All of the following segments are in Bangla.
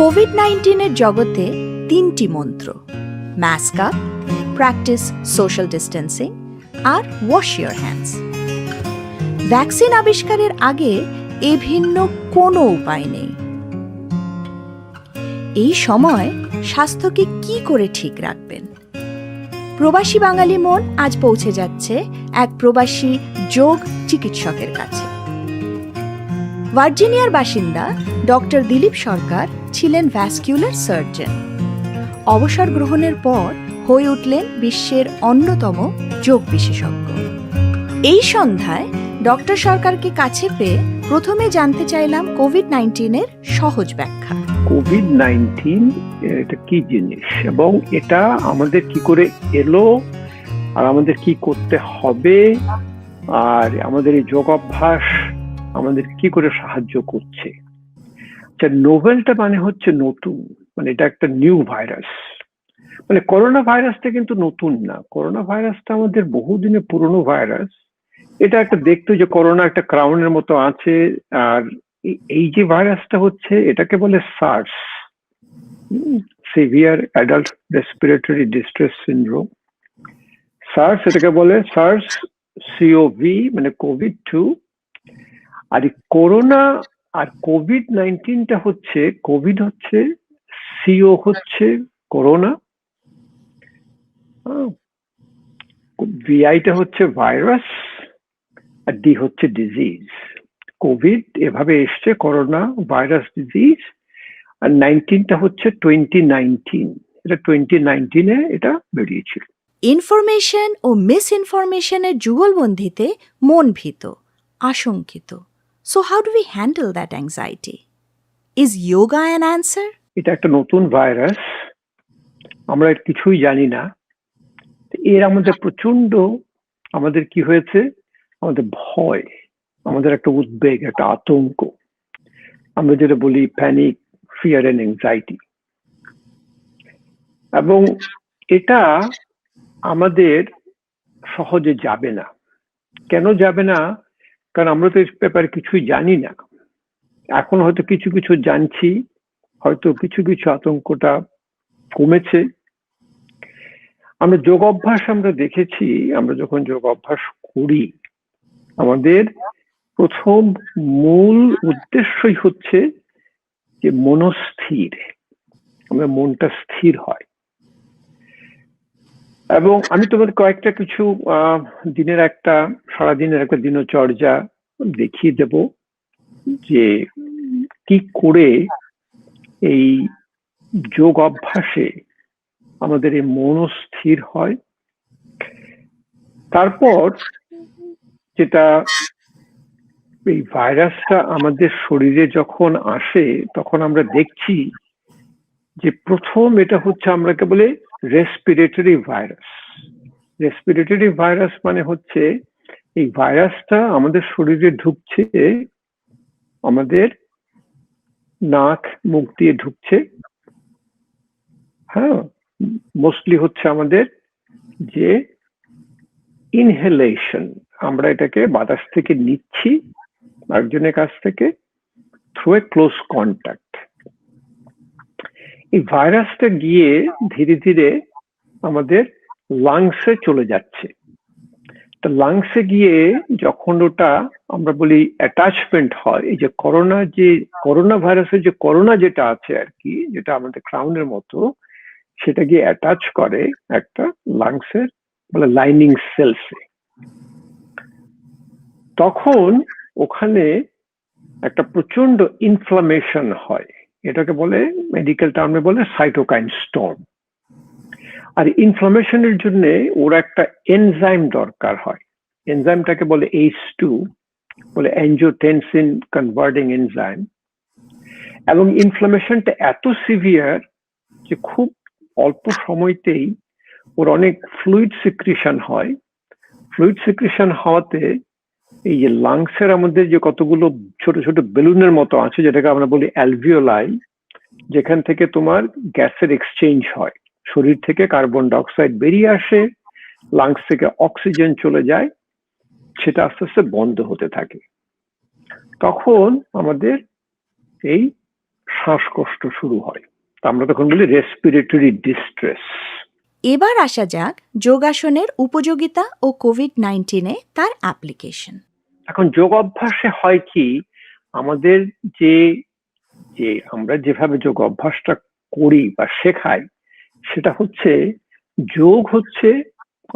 কোভিড-19 জগতে তিনটি মন্ত্র, mask up, practice social distancing আর ওয়াশ ইউর হ্যান্ডস। ভ্যাকসিন আবিষ্কারের আগে এ ভিন্ন কোনো উপায় নেই। এই সময় স্বাস্থ্যকে কি করে ঠিক রাখবেন? প্রবাসী বাঙালি মন আজ পৌঁছে যাচ্ছে এক প্রবাসী যোগ চিকিৎসকের কাছে। ভার্জিনিয়ার বাসিন্দা ডক্টর দিলীপ সরকার ছিলেন ভ্যাসকুলার সার্জন। অবসর গ্রহণের পর হয়ে উঠলেন বিশ্বের অন্যতম যোগ বিশেষজ্ঞ। এই সন্ধ্যায় ডক্টর সরকারকে কাছে পেয়ে প্রথমে জানতে চাইলাম কোভিড-19 সহজ ব্যাখ্যা। কোভিড-19 এটা কি জিনিস এবং এটা আমাদের কি করে এলো আর আমাদের কি করতে হবে আর আমাদের এই যোগাভ্যাস আমাদের কি করে সাহায্য করছে। আচ্ছা, নোভেলটা মানে হচ্ছে নতুন, মানে এটা একটা নিউ ভাইরাস। মানে করোনা ভাইরাসটা কিন্তু নতুন না, করোনা ভাইরাসটা আমাদের বহুদিনের পুরনো ভাইরাস। এটা একটা দেখতে যে করোনা একটা ক্রাউনের মতো আছে, আর এই যে ভাইরাসটা হচ্ছে এটাকে বলে SARS, severe adult respiratory distress syndrome. SARS এটাকে বলে সার্স সিওভি, মানে কোভিড-2। আর করোনা আর কোভিড-19টা হচ্ছে, কোভিড হচ্ছে, সিও হচ্ছে করোনা, ভিআইটা হচ্ছে ভাইরাস, আর ডি হচ্ছে ডিজিজ। কোভিড এভাবে এসছে, করোনা ভাইরাস ডিজিজ, আর 19টা হচ্ছে 2019, এটা 2019-এ এটা বেরিয়েছিল। ইনফরমেশন ও মিসইনফরমেশনের যুগলবন্দিতে মন ভীত, আশঙ্কিত। So how do we handle that anxiety? Is yoga an answer? এটা একটা নতুন ভাইরাস, আমরা এর কিছুই জানি না। এর আমাদের প্রচন্ড, আমাদের কি হয়েছে, আমাদের ভয়, আমাদের একটা উদ্বেগ, একটা আতঙ্ক, আমরা যেটা বলি প্যানিক, ফিয়ার এন্ড অ্যাংজাইটি। এবং এটা আমাদের সহজে যাবে না। কেন যাবে না? কারণ আমরা তো এই ব্যাপারে কিছুই জানি না। এখন হয়তো কিছু কিছু জানছি, হয়তো কিছু কিছু আতঙ্কটা কমেছে। আমরা যোগ অভ্যাস আমরা দেখেছি, আমরা যখন যোগ অভ্যাস করি আমাদের প্রথম মূল উদ্দেশ্যই হচ্ছে যে মনস্থির, আমরা মনটা স্থির হয়। এবং আমি তোমাদের কয়েকটা কিছু দিনের একটা, সারাদিনের একটা দিনচর্যা দেখিয়ে দেব যে কি করে এই যোগ অভ্যাসে আমাদের এই মনস্থির হয়। তারপর যেটা, এই ভাইরাসটা আমাদের শরীরে যখন আসে তখন আমরা দেখছি যে প্রথম এটা হচ্ছে, আমরাকে বলে রেসপিরেটরি ভাইরাস। রেসপিরেটরি ভাইরাস মানে হচ্ছে এই ভাইরাসটা আমাদের শরীরে ঢুকছে, আমাদের নাক মুখ দিয়ে ঢুকছে। হ্যাঁ, মোস্টলি হচ্ছে আমাদের যে ইনহেলেশন, আমরা এটাকে বাতাস থেকে নিচ্ছি একজনের কাছ থেকে থ্রু এ ক্লোজ কন্ট্যাক্ট। এই ভাইরাসটা গিয়ে ধীরে ধীরে আমাদের লাংসে চলে যাচ্ছে। তা লাংসে গিয়ে যখন ওটা আমরা বলি অ্যাটাচমেন্ট হয়, এই যে করোনা ভাইরাসের যে করোনা যেটা আছে আর কি, যেটা আমাদের ক্রাউনের মতো, সেটা গিয়ে অ্যাটাচ করে একটা লাংসের বলে লাইনিং সেলসে। তখন ওখানে একটা প্রচন্ড ইনফ্লামেশন হয়, এটাকে বলে মেডিকেল টার্মে বলে সাইটোকাইন স্টর্ম। আর ইনফ্লামেশনের জন্য ওর একটা এনজাইম দরকার হয়, এনজাইমটাকে বলে H2, বলে অ্যাঞ্জিওটেনসিন কনভার্টিং এনজাইম। এবং ইনফ্লামেশনটা এত সিভিয়ার যে খুব অল্প সময়তেই ওর অনেক ফ্লুইড সিক্রিশন হয়। ফ্লুইড সিক্রিশন হওয়াতে এই যে লাংসের আমাদের যে কতগুলো ছোট ছোট বেলুনের মতো আছে, যেটাকে আমরা বলি অ্যালভিওলাই, যেখান থেকে তোমার গ্যাসের এক্সচেঞ্জ হয়, শরীর থেকে কার্বন ডাইঅক্সাইড বেরিয়ে আসে, লাংস থেকে অক্সিজেন চলে যায়, সেটা আস্তে আস্তে বন্ধ হতে থাকে। তখন আমাদের এই শ্বাসকষ্ট শুরু হয়, তা আমরা তখন বলি রেসপিরেটরি ডিস্ট্রেস। এবার আসা যাক যোগাসনের উপযোগিতা ও কোভিড-19 তার অ্যাপ্লিকেশন। এখন যোগ অভ্যাসে হয় কি, আমাদের যে যে আমরা যেভাবে যোগ অভ্যাসটা করি বা শেখাই, সেটা হচ্ছে যোগ হচ্ছে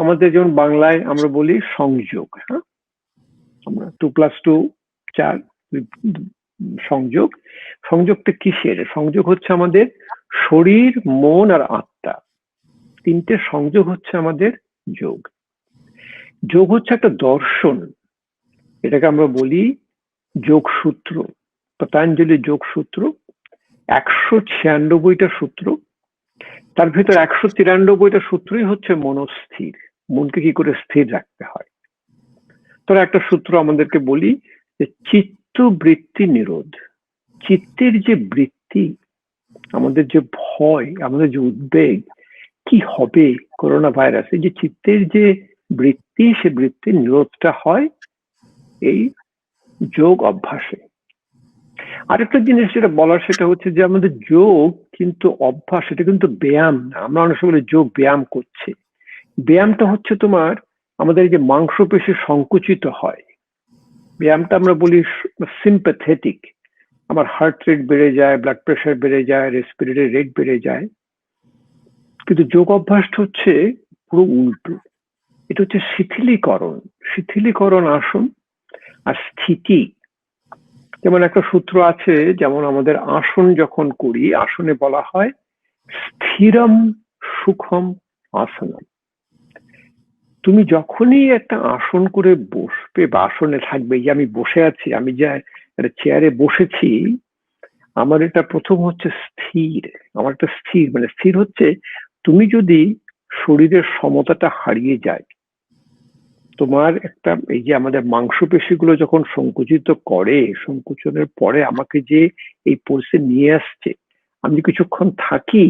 আমাদের যেমন বাংলায় আমরা বলি সংযোগ। হ্যাঁ, আমরা 2+2 4 সংযোগ। সংযোগটা কিসের? সংযোগ হচ্ছে আমাদের শরীর, মন আর আত্মা, তিনটে সংযোগ হচ্ছে আমাদের যোগ। যোগ হচ্ছে একটা দর্শন, এটাকে আমরা বলি যোগসূত্র, পতঞ্জলি যোগসূত্র। 196টা সূত্র, তার ভিতর 193টা সূত্রই হচ্ছে মনস্থির, মনকে কি করে স্থির রাখতে হয়। তোর একটা সূত্র আমাদেরকে বলি যে চিত্ত বৃত্তি নিরোধ। চিত্তের যে বৃত্তি, আমাদের যে ভয়, আমাদের যে উদ্বেগ, কি হবে করোনা ভাইরাসে, যে চিত্তের যে বৃত্তি, সে বৃত্তির নিরোধটা হয় এই যোগ অভ্যাসে। আরেকটা জিনিস যেটা বলার, সেটা হচ্ছে যে আমাদের যোগ কিন্তু অভ্যাস, এটা কিন্তু ব্যায়াম না। আমরা অনেক সময় যোগ ব্যায়াম করছে, ব্যায়ামটা হচ্ছে তোমার আমাদের যে মাংসপেশি সংকুচিত হয়, ব্যায়ামটা আমরা বলি সিম্প্যাথেটিক। আমার হার্ট রেট বেড়ে যায়, ব্লাড প্রেশার বেড়ে যায়, রেসপিরেটরি রেট বেড়ে যায়। কিন্তু যোগ অভ্যাসটা হচ্ছে পুরো উল্টো, এটা হচ্ছে শিথিলীকরণ। শিথিলীকরণ আসন আর স্থিতি। যেমন একটা সূত্র আছে, যেমন আমাদের আসন যখন করি, আসনে বলা হয় স্থিরম সুখম আসনম। তুমি যখনই একটা আসন করে বসবে বা আসনে থাকবে, যে আমি বসে আছি, আমি যে একটা চেয়ারে বসেছি, আমার এটা প্রথম হচ্ছে স্থির। আমার একটা স্থির, মানে স্থির হচ্ছে তুমি যদি শরীরের সমতাটা হারিয়ে যায়, তোমার একটা এই যে আমাদের মাংসপেশিগুলো যখন সংকুচিত করে, সংকুচনের পরে আমাকে যে এই পরিস্থিতি নিয়ে আসছে, আমি কিছুক্ষণ থাকি,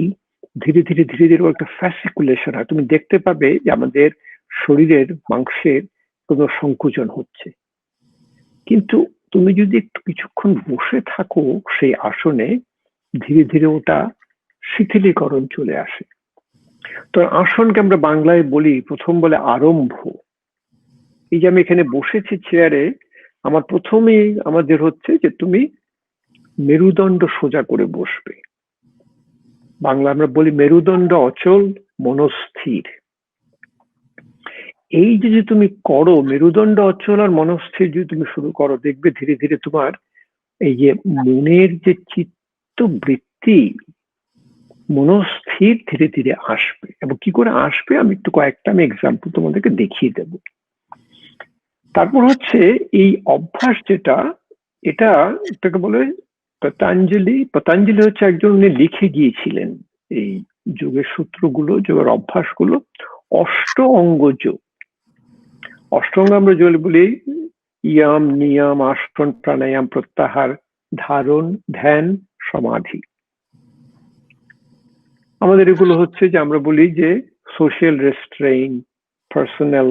ধীরে ধীরে ধীরে ধীরে একটা ফ্যাসিকুলেশন হয়। তুমি দেখতে পাবে যে আমাদের শরীরের মাংসের কোনো সংকুচন হচ্ছে। কিন্তু তুমি যদি একটু কিছুক্ষণ বসে থাকো সেই আসনে, ধীরে ধীরে ওটা শিথিলীকরণ চলে আসে। তো আসনকে আমরা বাংলায় বলি, প্রথম বলে আরম্ভ। এই যে আমি এখানে বসেছি চেয়ারে, আমার প্রথমেই আমাদের হচ্ছে যে তুমি মেরুদণ্ড সোজা করে বসবে। বাংলা আমরা বলি মেরুদণ্ড অচল, মনস্থির। এই যে তুমি করো মেরুদণ্ড অচল আর মনস্থির, যদি তুমি শুরু করো, দেখবে ধীরে ধীরে তোমার এই যে মনের যে চিত্ত বৃত্তি, মনস্থির ধীরে ধীরে আসবে। এবং কি করে আসবে, আমি একটু কয়েকটা আমি এক্সাম্পল তোমাদেরকে দেখিয়ে দেব। তারপর হচ্ছে এই অভ্যাস যেটা, এটাকে বলে পতঞ্জলি। পতঞ্জলি হচ্ছে একজন, উনি লিখে গিয়েছিলেন এই যোগের সূত্রগুলো, যোগের অভ্যাসগুলো, অষ্ট অঙ্গ যোগ। অষ্টঙ্গ আমরা যোগ বলি ইয়াম, নিয়ম, আসন, প্রাণায়াম, প্রত্যাহার, ধারণ, ধ্যান, সমাধি। আমাদের এগুলো হচ্ছে যে আমরা বলি যে সোশ্যাল রেস্ট্রেইন, পার্সোনাল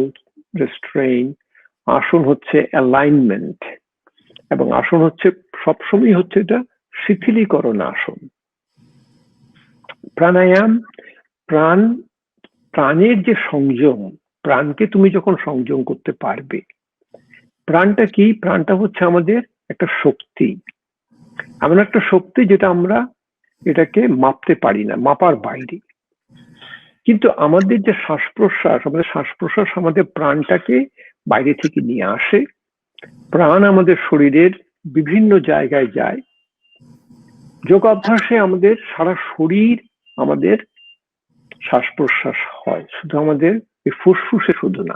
রেস্ট্রেইন। আসন হচ্ছে অ্যালাইনমেন্ট, এবং আসন হচ্ছে সবসময় হচ্ছে এটা শিথিলীকরণ আসন। প্রাণায়াম, প্রাণ, প্রাণের যে সংযম, প্রাণকে তুমি যখন সংযম করতে পারবে। প্রাণটা কি? প্রাণটা হচ্ছে আমাদের একটা শক্তি, এমন একটা শক্তি যেটা আমরা এটাকে মাপতে পারি না, মাপার বাইরে। কিন্তু আমাদের যে শ্বাস প্রশ্বাস, আমাদের শ্বাস প্রশ্বাস আমাদের প্রাণটাকে বাইরে থেকে নিয়ে আসে। প্রাণ আমাদের শরীরের বিভিন্ন জায়গায় যায়। যোগ অভ্যাসে আমাদের সারা শরীর আমাদের শ্বাস প্রশ্বাস হয়, শুধু আমাদের এই ফুসফুসে শুধু না।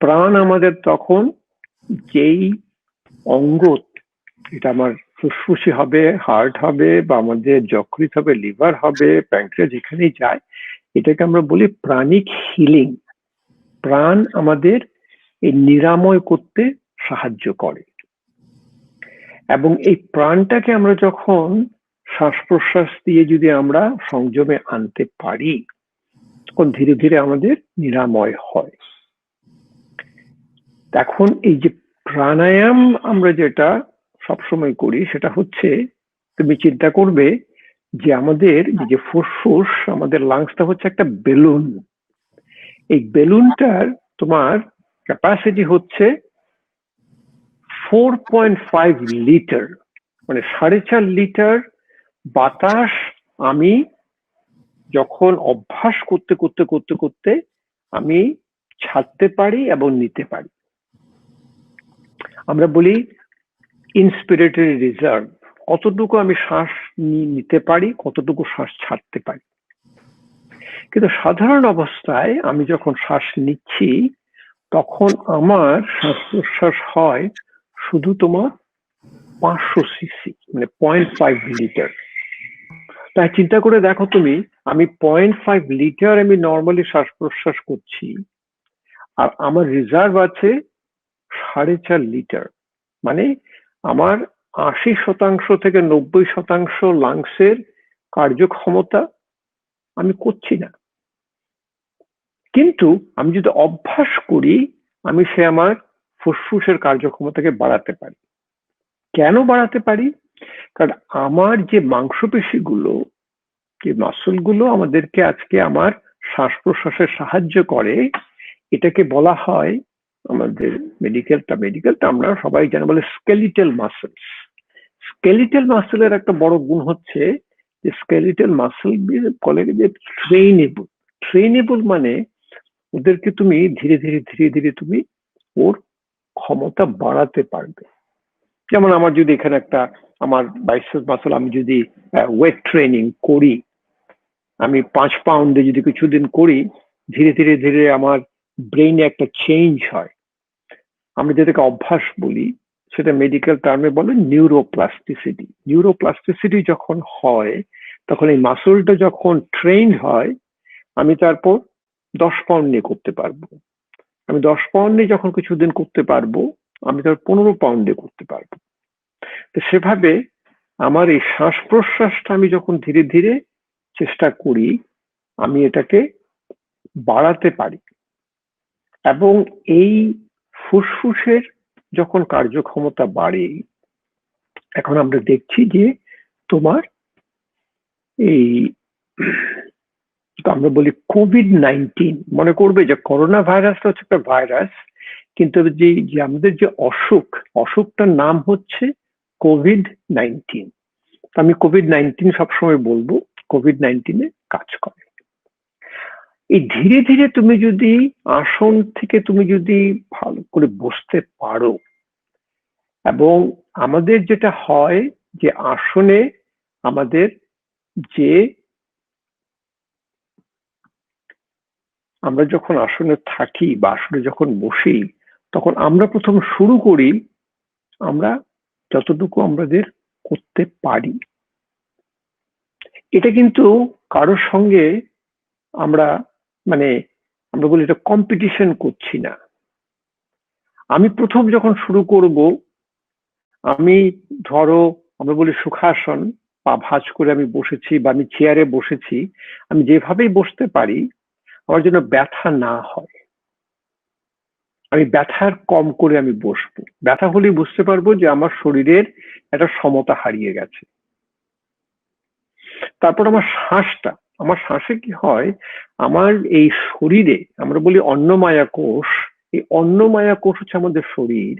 প্রাণ আমাদের তখন যেই অঙ্গ, এটা আমার ফুসফুসে হবে, হার্ট হবে, বা আমাদের যকৃৎ হবে, লিভার হবে, প্যানক্রিয়াস, যেখানেই যায়, এটাকে আমরা বলি প্রাণিক হিলিং। প্রাণ আমাদের এই নিরাময় করতে সাহায্য করে। এবং এই প্রাণটাকে আমরা যখন শ্বাস প্রশ্বাস দিয়ে যদি আমরা সংযমে আনতে পারি, তখন ধীরে ধীরে আমাদের নিরাময় হয়। এখন এই যে প্রাণায়াম আমরা যেটা সবসময় করি, সেটা হচ্ছে তুমি চিন্তা করবে যে আমাদের যে ফুসফুস, আমাদের লাংসটা হচ্ছে একটা বেলুন। এই বেলুনটার তোমার ক্যাপাসিটি হচ্ছে 4.5 লিটার, মানে 4.5 লিটার বাতাস আমি যখন অভ্যাস করতে করতে করতে করতে আমি ছাড়তে পারি এবং নিতে পারি। আমরা বলি ইন্সপিরেটরি রিজার্ভ, কতটুকু আমি শ্বাস নিতে পারি, কতটুকু শ্বাস ছাড়তে পারি। কিন্তু সাধারণ অবস্থায় আমি যখন শ্বাস নিচ্ছি তখন আমার শ্বাস প্রশ্বাস হয় শুধু তোমার 500 সিসি, মানে 0.5 লিটার। তাই চিন্তা করে দেখো তুমি, আমি 0.5 লিটার আমি নর্মালি শ্বাস প্রশ্বাস করছি, আর আমার রিজার্ভ আছে 4.5 লিটার। মানে আমার 80% থেকে 90% লাংসের কার্যক্ষমতা আমি করছি না। কিন্তু আমি যদি অভ্যাস করি, আমি সে আমার ফুসফুসের কার্যক্ষমতাকে বাড়াতে পারি। কেন বাড়াতে পারি? কারণ আমার যে মাংসপেশিগুলো, যে মাসলগুলো আমাদেরকে আজকে আমার শ্বাস প্রশ্বাসে সাহায্য করে, এটাকে বলা হয় আমাদের মেডিকেলটা আমরা সবাই জানি, বলে স্কেলিটাল মাসেলস। স্কেলিটাল মাসেলের একটা বড় গুণ হচ্ছে যে স্কেলিটাল মাসেল বলে যে ট্রেনেবল। ট্রেনেবল মানে ওদেরকে তুমি ধীরে ধীরে ধীরে ধীরে তুমি ওর ক্ষমতা বাড়াতে পারবে। যেমন আমার যদি এখানে একটা আমার বাইসেপ মাসল, আমি যদি ওয়েট ট্রেনিং করি, আমি 5 পাউন্ডে যদি কিছুদিন করি, ধীরে ধীরে ধীরে আমার ব্রেইনে একটা চেঞ্জ হয়। আমরা যেটাকে অভ্যাস বলি, সেটা মেডিকেল টার্মে বলে নিউরোপ্লাস্টিসিটি। নিউরোপ্লাস্টিসিটি যখন হয়, তখন এই মাসলটা যখন ট্রেন হয়, আমি তারপর 10 পাউন্ড নিয়ে করতে পারবো। আমি 10 পাউন্ডে যখন কিছুদিন করতে পারবো, আমি তার 15 পাউন্ডে করতে পারবো। তো সেভাবে আমার এই শ্বাস প্রশ্বাসটা আমি যখন ধীরে ধীরে চেষ্টা করি, আমি এটাকে বাড়াতে পারি। এবং এই ফুসফুসের যখন কার্যক্ষমতা বাড়ে, এখন আমরা দেখছি যে তোমার এই আমরা বলি কোভিড-19, মনে করবে যে করোনা ভাইরাসটা হচ্ছে একটা ভাইরাস, কিন্তু যে আমাদের যে অসুখটার নাম হচ্ছে কোভিড-19। আমি কোভিড-19 সবসময় বলবো কোভিড-19 কাজ করে। এই ধীরে ধীরে তুমি যদি আসন থেকে তুমি যদি ভালো করে বসতে পারো, এবং আমাদের যেটা হয় যে আসনে আমাদের যে আমরা যখন আসনে থাকি বা আসনে যখন বসি, তখন আমরা প্রথম শুরু করি আমরা যতটুকু আমাদের করতে পারি। এটা কিন্তু কারোর সঙ্গে আমরা মানে আমরা বলি এটা কম্পিটিশন করছি না। আমি প্রথম যখন শুরু করব, আমি ধরো আমরা বলি সুখাসন, পা ভাঁজ করে আমি বসেছি বা আমি চেয়ারে বসেছি, আমি যেভাবেই বসতে পারি আমার জন্য ব্যথা না হয়, আমি ব্যথার কম করে আমি বসবো। ব্যথা হলেই বুঝতে পারবো যে আমার শরীরের একটা সমতা হারিয়ে গেছে। তারপর আমার শ্বাসে কি হয়, আমার এই শরীরে আমরা বলি অন্নমায়া কোষ, এই অন্নমায়া কোষ হচ্ছে আমাদের শরীর।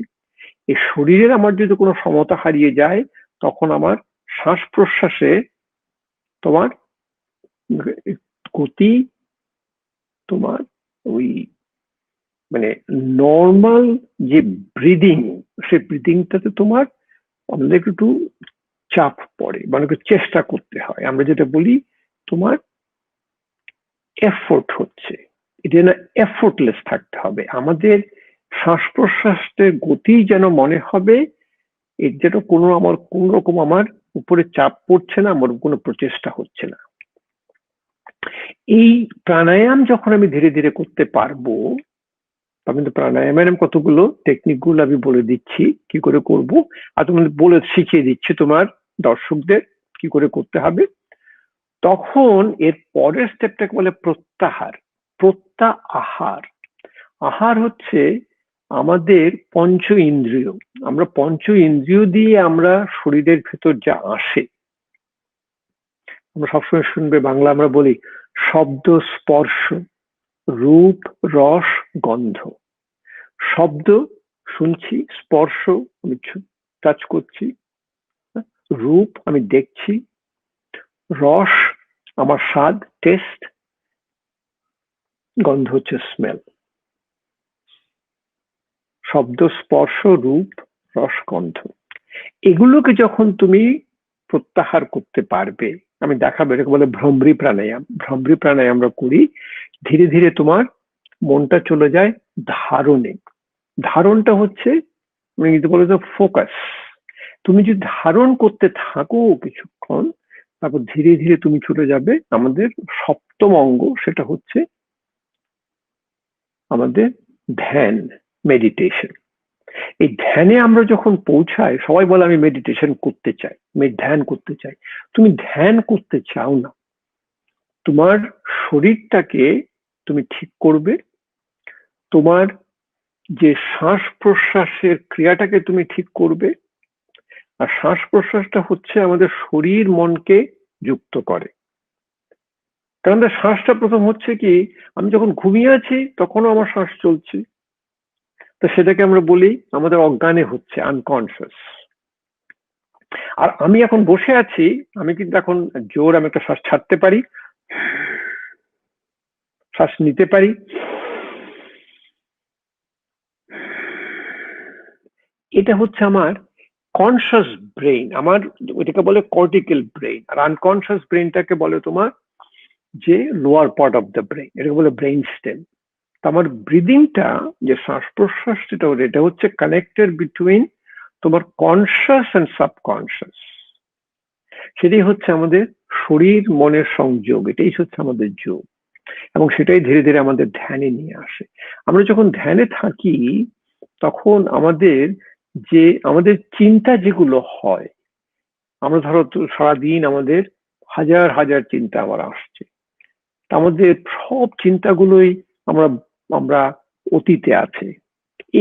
এই শরীরের আমার যদি কোনো সমতা হারিয়ে যায়, তখন আমার শ্বাস প্রশ্বাসে তোমার গতি, তোমার ওই মানে নর্মাল যে ব্রিদিং, সেই ব্রিদিংটাতে তোমার আমাদের একটু চাপ পড়ে, মানে চেষ্টা করতে হয়। আমরা যেটা বলি তোমার এফোর্ট হচ্ছে, এটা না এফোর্টলেস থাকতে হবে। আমাদের শ্বাস প্রশ্বাসের গতি যেন মনে হবে এর যেন আমার কোন রকম আমার উপরে চাপ পড়ছে না, আমার কোনো প্রচেষ্টা হচ্ছে না। এই প্রাণায়াম যখন আমি ধীরে ধীরে করতে পারবো, আমি তো প্রাণায়ামের কতগুলো টেকনিক গুলো আমি বলে দিচ্ছি কি করে করব, আর তোমাদের বলে শিখিয়ে দিচ্ছি তোমার দর্শকদের কি করে করতে হবে। তখন এর পরের স্টেপটাকে বলে প্রত্যাহার। প্রত্যাহার আহার হচ্ছে আমাদের পঞ্চ ইন্দ্রিয়। আমরা পঞ্চ ইন্দ্রিয় দিয়ে আমরা শরীরের ভেতর যা আসে, আমরা সবসময় শুনবে বাংলা আমরা বলি শব্দ, স্পর্শ, রূপ, রস, গন্ধ। শব্দ শুনছি, স্পর্শ আমি টাচ করছি, রূপ আমি দেখছি, রস আমার স্বাদ, টেস্ট, গন্ধ হচ্ছে স্মেল। শব্দ, স্পর্শ, রূপ, রস, গন্ধ, এগুলোকে যখন তুমি প্রত্যাহার করতে পারবে, আমি দেখাবো, এটাকে বলে ভ্রমরি প্রাণায়াম। ভ্রমরি প্রাণায়াম আমরা করি, ধীরে ধীরে তোমার মনটা চলে যায় ধারণে। ধারণটা হচ্ছে ইংরেজিতে বলে তো ফোকাস। তুমি যদি ধারণ করতে থাকো কিছুক্ষণ, তারপর ধীরে ধীরে তুমি চলে যাবে আমাদের সপ্তম অঙ্গ, সেটা হচ্ছে আমাদের ধ্যান, মেডিটেশন। এই ধ্যানে আমরা যখন পৌঁছাই, সবাই বলে আমি মেডিটেশন করতে চাই, আমি ধ্যান করতে চাই। তুমি ধ্যান করতে চাও না, তোমার শরীরটাকে তুমি ঠিক করবে, তোমার যে শ্বাস প্রশ্বাসের ক্রিয়াটাকে তুমি ঠিক করবে। আর শ্বাস প্রশ্বাসটা হচ্ছে আমাদের শরীর মনকে যুক্ত করে। কারণ শ্বাসটা প্রথম হচ্ছে কি, আমি যখন ঘুমিয়ে আছি তখনও আমার শ্বাস চলছে, তো সেটাকে আমরা বলি আমাদের অজ্ঞানে হচ্ছে, আনকনসিয়াস। আর আমি এখন বসে আছি, আমি কিন্তু এখন জোর আমি একটা শ্বাস ছাড়তে পারি, শ্বাস নিতে পারি। এটা হচ্ছে আমার কনসিয়াস ব্রেইন, আমার এটাকে বলে কর্টিক্যাল ব্রেইন। আর আনকনসিয়াস ব্রেইনটাকে বলে তোমার যে lower part of the brain, এটাকে বলে ব্রেইন স্টেম। আমার ব্রিদিংটা, যে শ্বাস প্রশ্বাস, এটা হচ্ছে কানেক্টেড বিটুইন তোমার কনসিয়াস এন্ড সাবকনসিয়াস। সেটাই হচ্ছে আমাদের শরীর মনের সংযোগ, এটাই হচ্ছে আমাদের যোগ। এবং সেটাই ধীরে ধীরে আমাদের ধ্যানে নিয়ে আসে। আমরা যখন ধ্যানে থাকি তখন আমাদের চিন্তা যেগুলো হয়, আমরা ধরো সারাদিন আমাদের হাজার হাজার চিন্তা আমার আসছে, আমাদের সব চিন্তাগুলোই আমরা আমরা অতীতে আছে।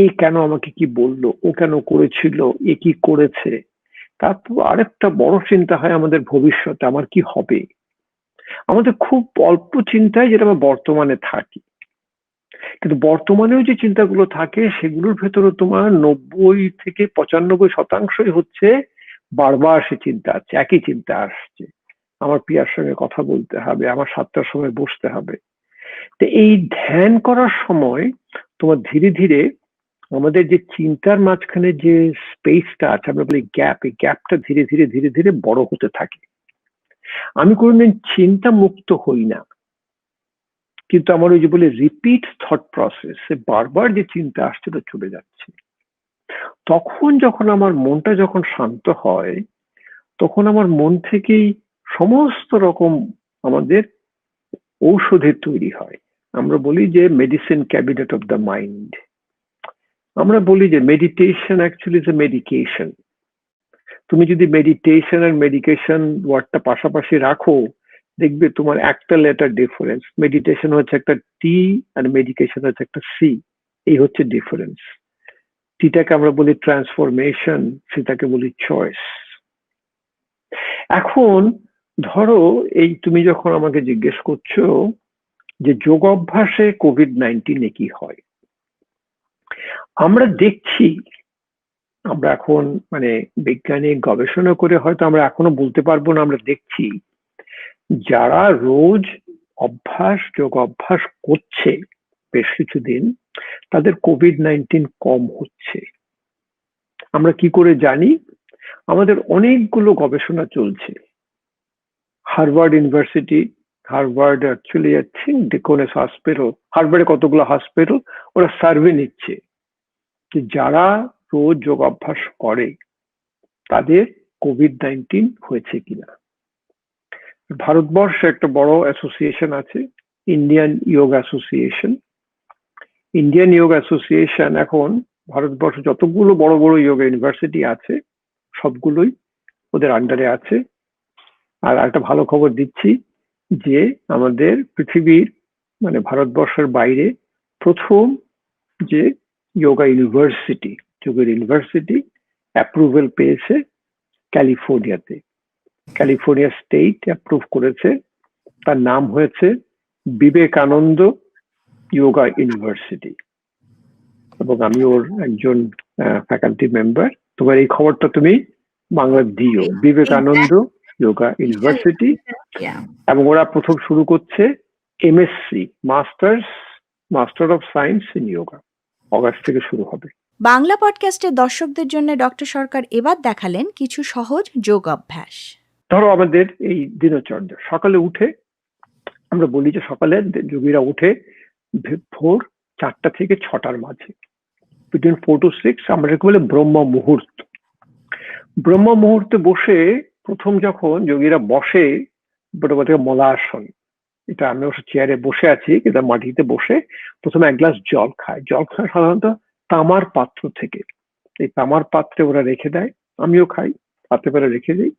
এ কেন আমাকে কি বললো, ও কেন করেছিল, এ কি করেছে। তারপর আরেকটা বড় চিন্তা হয় আমাদের ভবিষ্যতে, আমার কি হবে। আমাদের খুব অল্প চিন্তায় যেটা আমরা বর্তমানে থাকি, কিন্তু বর্তমানেও যে চিন্তাগুলো থাকে সেগুলোর ভেতরে তোমার 90 থেকে 95% হচ্ছে বারবার সে চিন্তা আছে, একই চিন্তা আসছে, আমার প্রিয়ার সঙ্গে কথা বলতে হবে, আমার 7টার সময় বসতে হবে। তো এই ধ্যান করার সময় তোমার ধীরে ধীরে আমাদের যে চিন্তার মাঝখানে যে স্পেসটা আছে, আমরা বলি গ্যাপ, এই গ্যাপটা ধীরে ধীরে ধীরে ধীরে বড় হতে থাকে। আমি কোনোদিন চিন্তা মুক্ত হই না, কিন্তু আমার ওই যে বলে রিপিট থট প্রসেস, বারবার যে চিন্তা আসছে তো চলে যাচ্ছে। তখন যখন আমার মনটা যখন শান্ত হয়, তখন আমার মন থেকেই সমস্ত রকম আমাদের ঔষধের তৈরি হয়। আমরা বলি যে medicine cabinet of the mind. আমরা বলি যে meditation actually is a medication. তুমি যদি মেডিটেশন আর মেডিকেশন ওয়ার্ডটা পাশাপাশি রাখো, দেখবে তোমার একটা লেটার ডিফারেন্স। মেডিটেশন হচ্ছে একটা টি আর মেডিকেশন হচ্ছে একটা সি, এই হচ্ছে ডিফারেন্স। টিটাকে আমরা বলি ট্রান্সফরমেশন, সেটাকে বলি চয়েস। এখন ধরো এই তুমি যখন আমাকে জিজ্ঞেস করছো যে যোগ অভ্যাসে কোভিড-19 কি হয়, আমরা দেখছি, আমরা এখন মানে বৈজ্ঞানিক গবেষণা করে হয়তো আমরা এখনো বলতে পারবো না, আমরা দেখছি যারা রোজ যোগ অভ্যাস করছে বেশ কিছুদিন, তাদের কোভিড-19 কম হচ্ছে। আমরা কি করে জানি? আমাদের অনেকগুলো গবেষণা চলছে। Harvard University, Harvard actually I think Deaconess Hospital, হার্ভার্ডে কতগুলো হসপিটাল ওরা সার্ভে নিচ্ছে যে যারা রোজ যোগ অভ্যাস করে তাদের কোভিড-19 হয়েছে কিনা। ভারতবর্ষে একটা বড় অ্যাসোসিয়েশন আছে, ইন্ডিয়ান যোগ অ্যাসোসিয়েশন। ইন্ডিয়ান যোগ অ্যাসোসিয়েশন এখন ভারতবর্ষে যতগুলো বড় বড় যোগ ইউনিভার্সিটি আছে সবগুলোই ওদের আন্ডারে আছে। আর একটা ভালো খবর দিচ্ছি যে আমাদের পৃথিবীর মানে ভারতবর্ষের বাইরে প্রথম যে যোগা ইউনিভার্সিটি, যোগের ইউনিভার্সিটি অ্যাপ্রুভেল পেয়েছে ক্যালিফোর্নিয়াতে। ক্যালিফোর্নিয়া স্টেট অ্যাপ্রুভ করেছে। তার নাম হয়েছে বিবেকানন্দ যোগা ইউনিভার্সিটি, এবং আমি ওর একজন ফ্যাকাল্টি মেম্বার। তোমার এই খবরটা তুমি বাংলা দিও, বিবেকানন্দ যোগা ইউনিভার্সিটি। এবং ওরা প্রথম শুরু করছে MSc, master of science in yoga, August থেকে শুরু হবে। বাংলা পডকাস্টের দর্শকদের জন্য ডক্টর সরকার এবার দেখালেন কিছু সহজ যোগ অভ্যাস। ধরো আমাদের এই দিনচর্যা, সকালে উঠে আমরা বলি যে সকালে যোগীরা উঠে ভোর 4টা থেকে 6টার মাঝে, বিটুইন 4 to 6 আমরা বলে ব্রহ্ম মুহূর্ত। ব্রহ্ম মুহূর্তে বসে প্রথম যখন যোগীরা বসে, মলাসন, এটা আমি অবশ্য চেয়ারে বসে আছি কিন্তু মাটিতে বসে প্রথমে 1 গ্লাস জল খায়। জল খায় সাধারণত তামার পাত্র থেকে, এই তামার পাত্রে ওরা রেখে দেয়, আমিও খাই, পাত্রে করে রেখে দিই।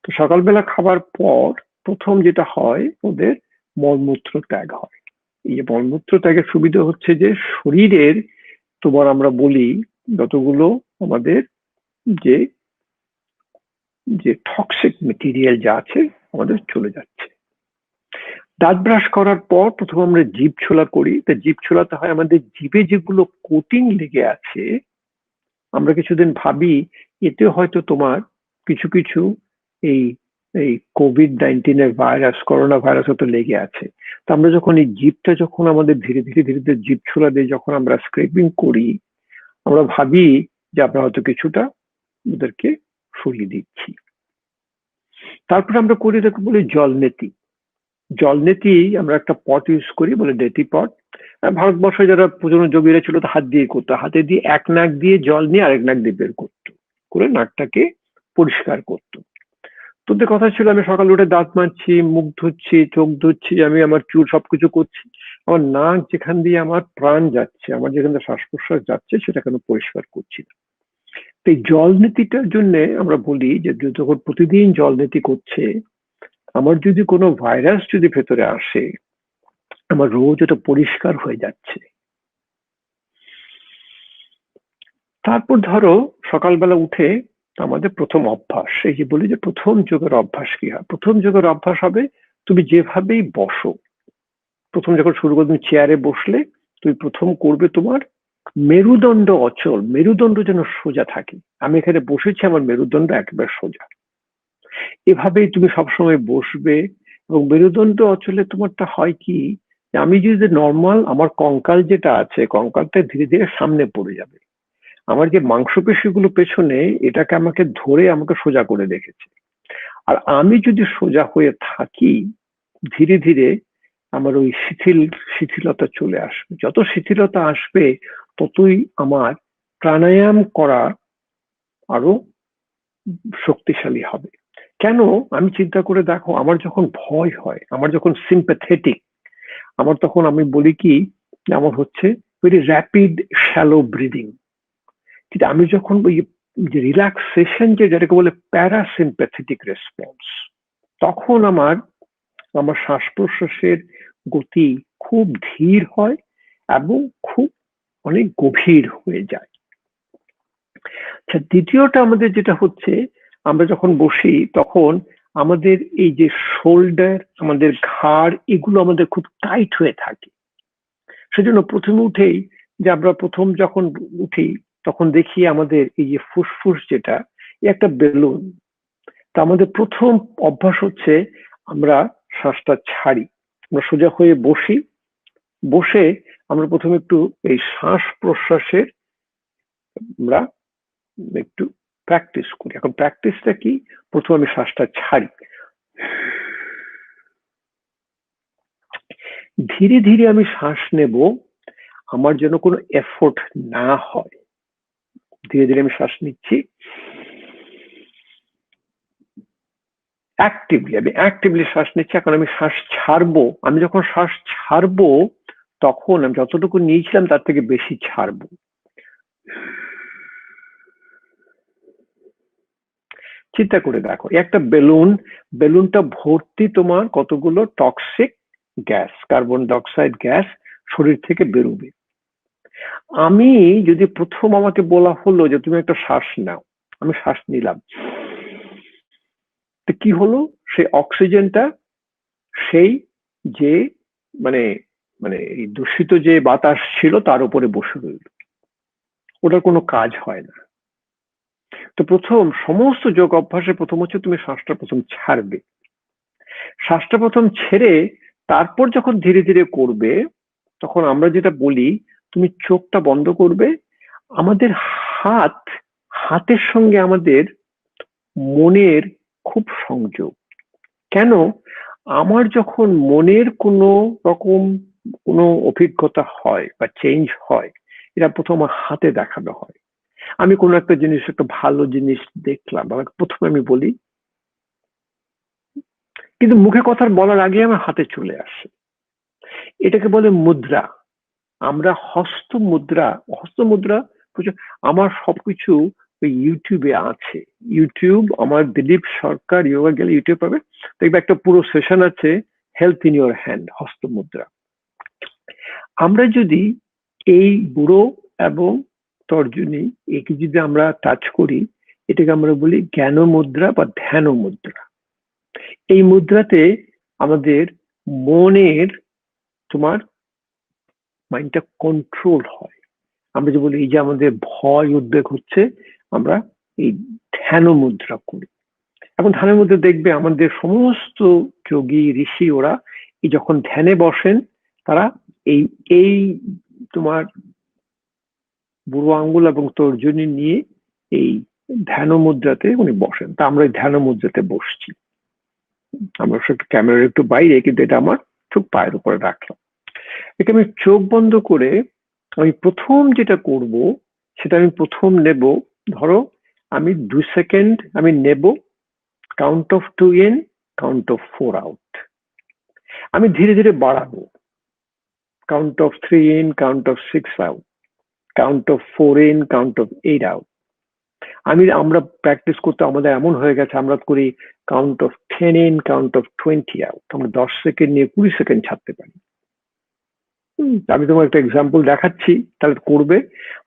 তো সকালবেলা খাবার পর প্রথম যেটা হয় ওদের মলমূত্র ত্যাগ হয়। এই যে মলমূত্র ত্যাগের সুবিধা হচ্ছে যে শরীরের, তোমার আমরা বলি যতগুলো আমাদের যে যে টক্সিক মেটেরিয়াল যা আছে আমাদের চলে যাচ্ছে। দাঁত ব্রাশ করার পর প্রথম আমরা জিভ ছোলা করি। তা জিভ ছোলাতে হয় আমাদের জিভে যেগুলো কোটিং লেগে আছে, আমরা কিছুদিন ভাবি এতে হয়তো তোমার কিছু কিছু এই এই কোভিড-19 ভাইরাস, করোনা ভাইরাস হয়তো লেগে আছে। তো আমরা যখন এই জিভটা যখন আমাদের ধীরে ধীরে ধীরে ধীরে জিভ ছোলা দিয়ে যখন আমরা স্ক্রেপিং করি, আমরা ভাবি যে আমরা হয়তো কিছুটা ওদেরকে সরিয়ে দিচ্ছি। তারপরে আমরা করি এটাকে বলি জলনেতি। জলনেতি আমরা একটা পট ইউজ করি, বলে ডেটি পট। ভারতবর্ষে যারা পুরনো যোগীরা ছিল তো হাত দিয়ে করতো, হাতে দিয়ে এক নাক দিয়ে জল নিয়ে আরেক নাক দিয়ে বের করতো, করে নাকটাকে পরিষ্কার করতো। তোদের কথা ছিল আমি সকালে উঠে দাঁত মাজছি, মুখ ধুচ্ছি, চোখ ধুচ্ছি, আমি আমার চুল সবকিছু করছি, আমার নাক যেখান দিয়ে আমার প্রাণ যাচ্ছে, আমার যেখান দিয়ে শ্বাস প্রশ্বাস যাচ্ছে সেটা কেন পরিষ্কার করছি না। তো এই জল নীতিটার জন্য আমরা বলি যে যখন প্রতিদিন জল নীতি করছে, আমার যদি কোনো ভাইরাস যদি ভেতরে আসে, আমার রোজ এটা পরিষ্কার হয়ে যাচ্ছে। তারপর ধরো সকালবেলা উঠে আমাদের প্রথম অভ্যাস, এই যে বলি যে প্রথম যোগের অভ্যাস কি হয়, প্রথম যোগের অভ্যাস হবে তুমি যেভাবেই বসো, প্রথম যখন শুরু করবে তুমি চেয়ারে বসলে তুমি প্রথম করবে তোমার মেরুদণ্ড অচল, মেরুদণ্ড যেন সোজা থাকে। আমি এখানে বসেছি, আমার মেরুদণ্ড একেবারে সোজা, এভাবেই তুমি সবসময় বসবে। এবং মেরুদণ্ড অচলে তোমারটা হয় কি, আমি যদি নর্মাল আমার কঙ্কাল যেটা আছে, কঙ্কালটা ধীরে ধীরে সামনে পড়ে যাবে, আমার যে মাংসপেশিগুলো পেছনে এটাকে আমাকে ধরে আমাকে সোজা করে রেখেছে। আর আমি যদি সোজা হয়ে থাকি, ধীরে ধীরে আমার ওই শিথিলতা চলে আসবে। যত শিথিলতা আসবে ততই আমার প্রাণায়াম করা আরো শক্তিশালী হবে। কেন, আমি চিন্তা করে দেখো, আমার যখন ভয় হয়, আমার যখন সিম্প্যাথেটিক, আমার তখন আমি বলি কি, আমার হচ্ছে ভেরি র্যাপিড শ্যালো ব্রিদিং। কিন্তু আমি যখন ওই যে রিল্যাক্সেশন যেটাকে বলে প্যারাসিম্প্যাথেটিক রেসপন্স, তখন আমার আমার শ্বাস প্রশ্বাসের গতি খুব ধীর হয় এবং খুব অনেক গভীর হয়ে যায়। আচ্ছা, দ্বিতীয়টা আমাদের যেটা হচ্ছে, আমরা যখন বসি তখন আমাদের এই যে শোল্ডার, আমাদের ঘাড়, এগুলো আমাদের খুব টাইট হয়ে থাকে। সেজন্য প্রথমে উঠেই যে আমরা প্রথম যখন উঠি তখন দেখি আমাদের এই যে ফুসফুস যেটা, একটা বেলুন। তা আমাদের প্রথম অভ্যাস হচ্ছে আমরা শ্বাসটা ছাড়ি, আমরা সোজা হয়ে বসি, বসে আমরা প্রথমে একটু এই শ্বাস প্রশ্বাসের আমরা একটু প্র্যাকটিস করি। এখন প্র্যাকটিসটা কি, প্রথমে আমি শ্বাসটা ছাড়ি, ধীরে ধীরে আমি শ্বাস নেব, আমার যেন কোনো এফোর্ট না হয়। ধীরে ধীরে আমি শ্বাস নিচ্ছি, আমি অ্যাক্টিভলি শ্বাস নিচ্ছি। এখন আমি শ্বাস ছাড়বো, আমি যখন শ্বাস ছাড়বো তখন আমি যতটুকু নিয়েছিলাম তার থেকে বেশি ছাড়বো। চিন্তা করে দেখো, একটা বেলুন, বেলুনটা ভর্তি তোমার কতগুলো toxic gas, carbon dioxide gas শরীর থেকে বেরোবে। আমি যদি প্রথম আমাকে বলা হলো যে তুমি একটা শ্বাস নাও, আমি শ্বাস নিলাম, তো কি হলো, সেই অক্সিজেনটা সেই যে মানে মানে এই দূষিত যে বাতাস ছিল তার উপরে বসে রইল, ওটার কোনো কাজ হয় না। তো প্রথম সমস্ত যোগ অভ্যাসে প্রথম হচ্ছে তুমি শ্বাসটা প্রথম ছাড়বে, শ্বাসটা প্রথম ছেড়ে তারপর যখন ধীরে ধীরে করবে, তখন আমরা যেটা বলি তুমি চোখটা বন্ধ করবে। আমাদের হাতের সঙ্গে আমাদের মনের খুব সংযোগ। কেন? আমার যখন মনের কোনো রকম কোনো অভিজ্ঞতা হয় বা চেঞ্জ হয়, এটা প্রথম আমার হাতে দেখানো হয়। আমি কোনো একটা জিনিস, একটা ভালো জিনিস দেখলাম, প্রথমে আমি বলি, কিন্তু মুখে কথা বলার আগে আমার হাতে চলে আসে। এটাকে বলে মুদ্রা। আমরা হস্তমুদ্রা আমার সবকিছু ওই ইউটিউবে আছে। ইউটিউব আমার দিলীপ সরকার যোগা গেলে ইউটিউব পাবে, দেখবে একটা পুরো সেশন আছে হেলথ ইন ইউর হ্যান্ড, হস্তমুদ্রা। আমরা যদি এই বুড়ো এবং তর্জনী একে যদি আমরা টাচ করি, এটাকে আমরা বলি জ্ঞান মুদ্রা বা ধ্যান মুদ্রা। এই মুদ্রাতে আমাদের মনের তোমার মাইন্ডটা কন্ট্রোল হয়। আমরা যে বলি এই যে আমাদের ভয় উদ্বেগ হচ্ছে, আমরা এই ধ্যান মুদ্রা করি। এখন ধ্যানের মধ্যে দেখবে আমাদের সমস্ত যোগী ঋষি ওরা এই যখন ধ্যানে বসেন, তারা এই এই তোমার বুড়ো আঙ্গুল এবং তর্জনী নিয়ে এই ধ্যান মুদ্রাতে উনি বসেন। তা আমরা এই ধ্যান মুদ্রাতে বসছি। আমরা একটু ক্যামেরার একটু বাইরে, কিন্তু এটা আমার চোখ পায়ের উপরে রাখলাম। এটা আমি চোখ বন্ধ করে আমি প্রথম যেটা করব, সেটা আমি প্রথম নেব, ধরো আমি 2 সেকেন্ড আমি নেব, count of 2 in, count of 4 out। আমি ধীরে ধীরে বাড়াবো, count of 3 in, count of 6 out, count of 4 in, count of 8 out। আমরা প্র্যাকটিস করতে আমাদের এমন হয়ে গেছে, আমরা করি count of 10 in, count of 20 out। আমরা 10 সেকেন্ড নিয়ে 20 সেকেন্ড ছাড়তে পারি। আমি তোমার একটা এক্সাম্পল দেখাচ্ছি, তাহলে করবে।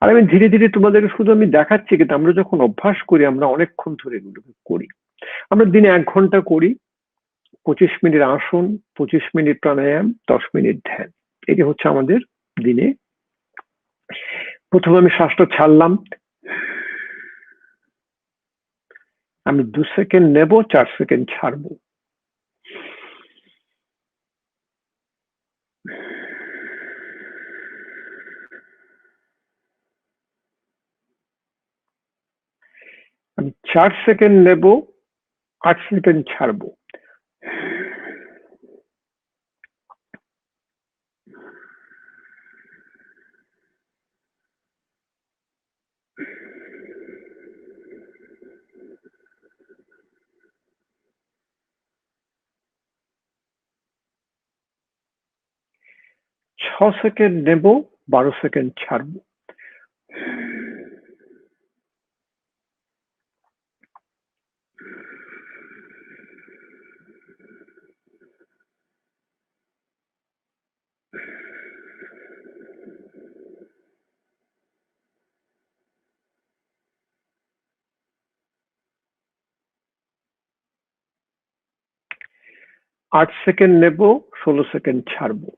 আর আমি ধীরে ধীরে তোমাদেরকে শুধু আমি দেখাচ্ছি, কিন্তু আমরা যখন অভ্যাস করি আমরা অনেকক্ষণ ধরে এগুলোকে করি। আমরা দিনে 1 ঘন্টা করি, 25 মিনিট আসন, 25 মিনিট প্রাণায়াম, 10 মিনিট ধ্যান। এটি হচ্ছে আমাদের দিনে। প্রথমে আমি শ্বাসটা ছাড়লাম, আমি 2 সেকেন্ড নেব, 4 সেকেন্ড ছাড়বো। আমি 4 সেকেন্ড নেব, 8 সেকেন্ড ছাড়বো। ছ সেকেন্ড নেব, 12 সেকেন্ড ছাড়বো। 8 সেকেন্ড নেব, 16 সেকেন্ড ছাড়বো।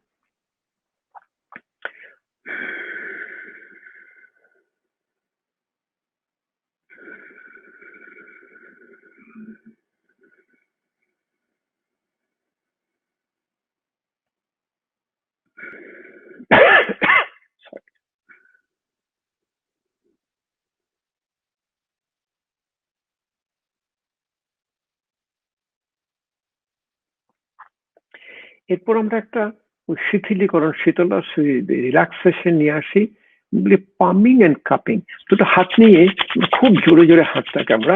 এরপর আমরা একটা শিথিলীকরণ, শীতলা রিল্যাক্সেশন নিয়ে আসি, বলি পামিং এন্ড কাপিং। দুটো হাত নিয়ে খুব জোরে জোরে হাতটাকে আমরা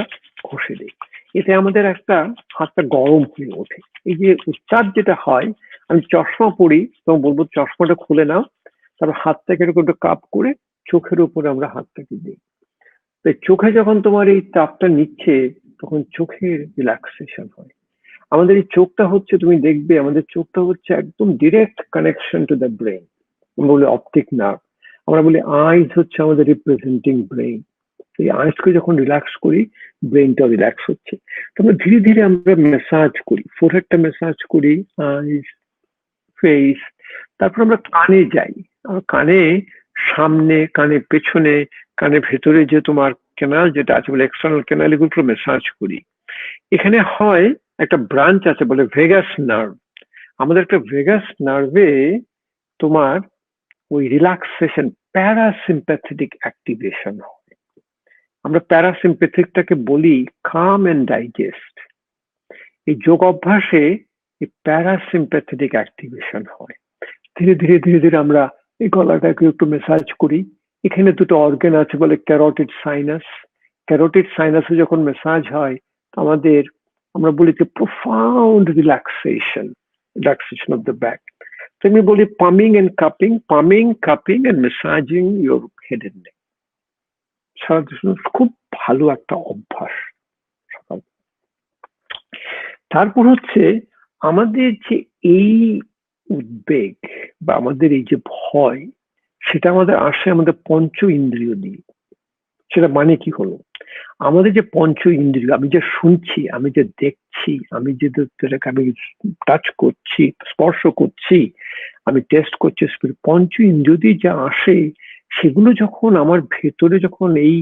ঘষে দিই, এতে আমাদের একটা হাতটা গরম হয়ে ওঠে। এই যে উত্তাপ যেটা হয়, আমি চশমা পরি তখন বলবো চশমাটা খুলে নাও, তারপর হাতটাকে এরকম একটু কাপ করে চোখের উপরে আমরা হাতটাকে দিই। তো চোখে যখন তোমার এই তাপটা নিচ্ছে, তখন চোখের রিল্যাক্সেশন হয়। আমাদের এই চোখটা হচ্ছে, তুমি দেখবে আমাদের চোখটা হচ্ছে একদম direct connection to the brain. আমরা বলি অপটিক নার্ভ, আমরা বলি আইজ হচ্ছে আমাদের রিপ্রেজেন্টিং ব্রেন। এই আইসকে যখন রিল্যাক্স করি, ব্রেনটাও রিল্যাক্স হচ্ছে। তারপর ধীরে ধীরে আমরা মেসাজ করি, ফোরহেডটা মেসাজ করি, আইস, ফেস। তারপর আমরা কানে যাই, আর কানে সামনে, কানে পেছনে, কানে ভেতরে যে তোমার ক্যানাল যেটা আছে বলে এক্সটার্নাল ক্যানাল, এগুলো মেসাজ করি। এখানে হয় একটা ব্রাঞ্চ আছে বলে ভেগাস নার্ভ। আমাদের একটা ভেগাস নার্ভে তোমার ওই রিল্যাক্সেশন, প্যারাসিম্প্যাথেটিক অ্যাক্টিভেশন হয়। আমরা প্যারাসিম্প্যাথিকটাকে বলি কাম এন্ড ডাইজেস্ট। এই যোগ অভ্যাসে এই প্যারাসিম্প্যাথেটিক অ্যাক্টিভেশন হয়। ধীরে ধীরে ধীরে ধীরে আমরা এই গলাটাকে একটু মেসাজ করি। এখানে দুটো অর্গান আছে বলে ক্যারোটিড সাইনাস। ক্যারোটিড সাইনাসে যখন মেসাজ হয় আমাদের, আমরা বলি যে profound relaxation, relaxation of the back. তো আমি বলি palming and cupping, palming, cupping and massaging your head and neck. খুব ভালো একটা অভ্যাস। তারপর হচ্ছে আমাদের যে এই উদ্বেগ বা আমাদের এই যে ভয়, সেটা আমাদের আসে আমাদের পঞ্চ ইন্দ্রিয় দিয়ে। সেটা মানে কি হলো, আমাদের যে পঞ্চ ইন্দ্রিয়, আমি যে শুনছি, আমি যে দেখছি, আমি যে আমি টাচ করছি, স্পর্শ করছি, আমি টেস্ট করছি, পঞ্চ ইন্দ্রিয় দিয়ে যা আসে, সেগুলো যখন আমার ভেতরে যখন এই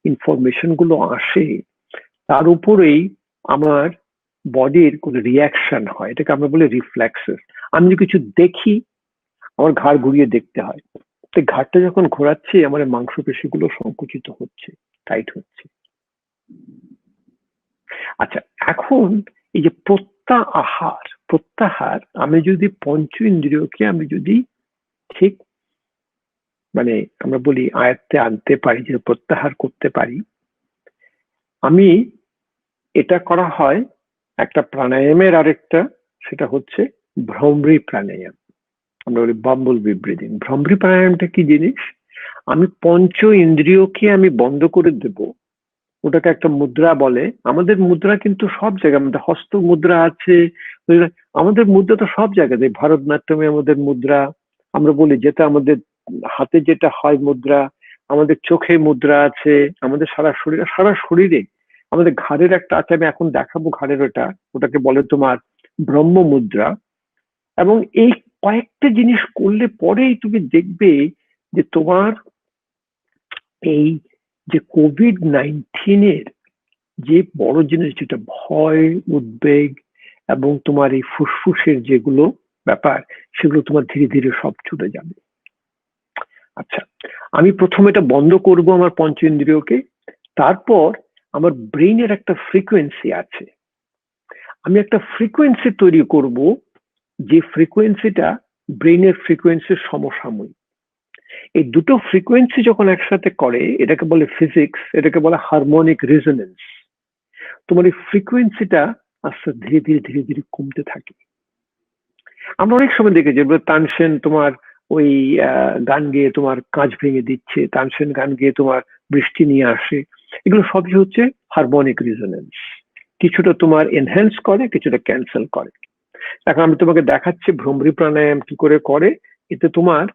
ইনফরমেশন গুলো আসে, তার উপরেই আমার বডির কোন রিয়াকশন হয়, এটাকে আমরা বলি রিফ্লেক্সেস। আমি যদি কিছু দেখি, আমার ঘাড় ঘুরিয়ে দেখতে হয়, তো ঘাড়টা যখন ঘোরাচ্ছি আমার মাংসপেশিগুলো সংকুচিত হচ্ছে, টাইট হচ্ছে। আচ্ছা, এখন এই যে প্রত্যাহার, প্রত্যাহার, আমি যদি পঞ্চ ইন্দ্রিয়কে আমি যদি ঠিক মানে আমরা বলি আয়ত্তে আনতে পারি, যে প্রত্যাহার করতে পারি, আমি এটা করা হয় একটা প্রাণায়ামের আরেকটা, সেটা হচ্ছে ভ্রমরি প্রাণায়াম। আমরা বলি বাম্বল বি ব্রিদিং। ভ্রমরি প্রাণায়ামটা কি জিনিস, আমি পঞ্চ ইন্দ্রিয়কে আমি বন্ধ করে দেব, ওটাকে একটা মুদ্রা বলে। আমাদের মুদ্রা কিন্তু সব জায়গায়, আমাদের হস্ত মুদ্রা আছে, আমাদের মুদ্রা তো সব জায়গাতে। ভারতনাট্যমে আমাদের মুদ্রা, আমরা বলি যেটা আমাদের হাতে যেটা হয় মুদ্রা, আমাদের চোখে মুদ্রা আছে, আমাদের সারা শরীরে, সারা শরীরে। আমাদের ঘাড়ের একটা আছে, আমি এখন দেখাবো ঘাড়ের, ওটাকে বলে তোমার ব্রহ্ম মুদ্রা। এবং এই কয়েকটা জিনিস করলে পরেই তুমি দেখবে যে তোমার এই যে কোভিড-19 যে বড় জিনিস, যেটা ভয়, উদ্বেগ এবং তোমার এই ফুসফুসের যেগুলো ব্যাপার, সেগুলো তোমার ধীরে ধীরে সব চলে যাবে। আচ্ছা, আমি প্রথমে এটা বন্ধ করব আমার পঞ্চ ইন্দ্রিয়কে। তারপর আমার ব্রেইনের একটা ফ্রিকোয়েন্সি আছে, আমি একটা ফ্রিকোয়েন্সি তৈরি করব, যে ফ্রিকোয়েন্সিটা ব্রেইনের ফ্রিকোয়েন্সির সমসাময়িক। এই দুটো ফ্রিকোয়েন্সি যখন একসাথে করে, এটাকে বলে ফিজিক্স, এটাকে বলে হারমোনিক রেজোনেন্স। তোমার এই ফ্রিকোয়েন্সিটা আস্তে ধীরে ধীরে ধীরে ধীরে কমতে থাকে। আমরা অনেক সময় দেখেছি তানসেন তোমার ওই গান গেয়ে তোমার কাঁচ ভেঙে দিচ্ছে, তানসেন গান গেয়ে তোমার বৃষ্টি নিয়ে আসে। এগুলো সবই হচ্ছে হারমোনিক রেজোনেন্স। কিছুটা তোমার এনহ্যান্স করে, কিছুটা ক্যান্সেল করে। এখন আমি তোমাকে দেখাচ্ছি ভ্রমরি প্রাণায়াম কি করে করে। এতে তোমার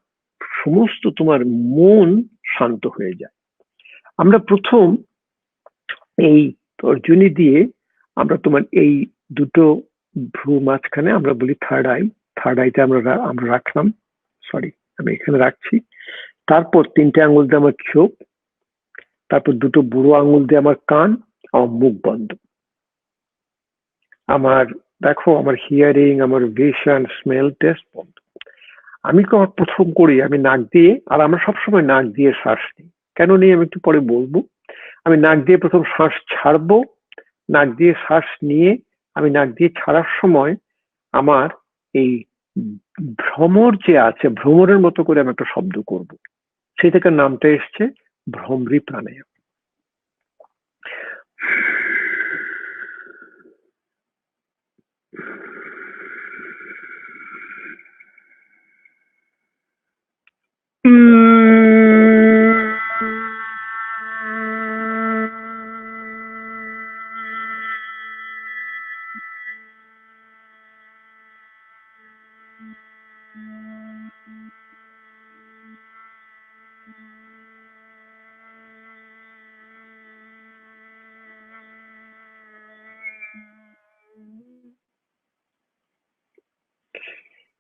সমস্ত তোমার মন শান্ত হয়ে যায়। আমরা প্রথম এই তর্জনী দিয়ে আমরা তোমার এই দুটো ভ্রু মাঝখানে, আমরা বলি থার্ড আই, থার্ড আইতে আমরা রাখলাম, সরি আমি এখানে রাখছি। তারপর তিনটে আঙুল দিয়ে আমার চোখ, তারপর দুটো বুড়ো আঙুল দিয়ে আমার কান, আমার মুখ বন্ধ। আমার দেখো, আমার হিয়ারিং, আমার ভিশন, স্মেল, টেস্ট বন্ধ। আমি প্রথম করি আমি নাক দিয়ে, আর আমরা সবসময় নাক দিয়ে শ্বাস নিই। কেন নিই আমি একটু পরে বলবো। আমি নাক দিয়ে প্রথম শ্বাস ছাড়বো, নাক দিয়ে শ্বাস নিয়ে আমি নাক দিয়ে ছাড়ার সময় আমার এই ভ্রমর যে আছে, ভ্রমরের মতো করে আমি একটা শব্দ করব, সেই থেকে নামটা এসছে ভ্রমরি প্রাণায়াম।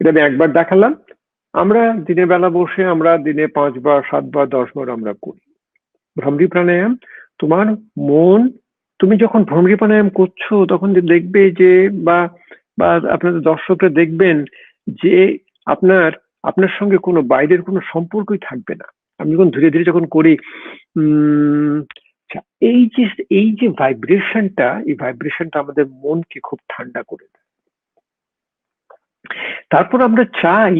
এটা আমি একবার দেখালাম। আমরা দিনের বেলা বসে আমরা দিনে 5 বার 7 বার 10 বার আমরা করি ভ্রমরি প্রাণায়াম। তোমার মন, তুমি যখন ভ্রমরি প্রাণায়াম করছো তখন যে দেখবে যে বা বা আপনাদের দর্শকরা দেখবেন যে আপনার আপনার সঙ্গে কোনো বাইরের কোনো সম্পর্কই থাকবে না। আমি যখন ধীরে ধীরে যখন করি আচ্ছা, এই যে ভাইব্রেশনটা, এই ভাইব্রেশনটা আমাদের মনকে খুব ঠান্ডা করে দেয়। তারপর আমরা চাই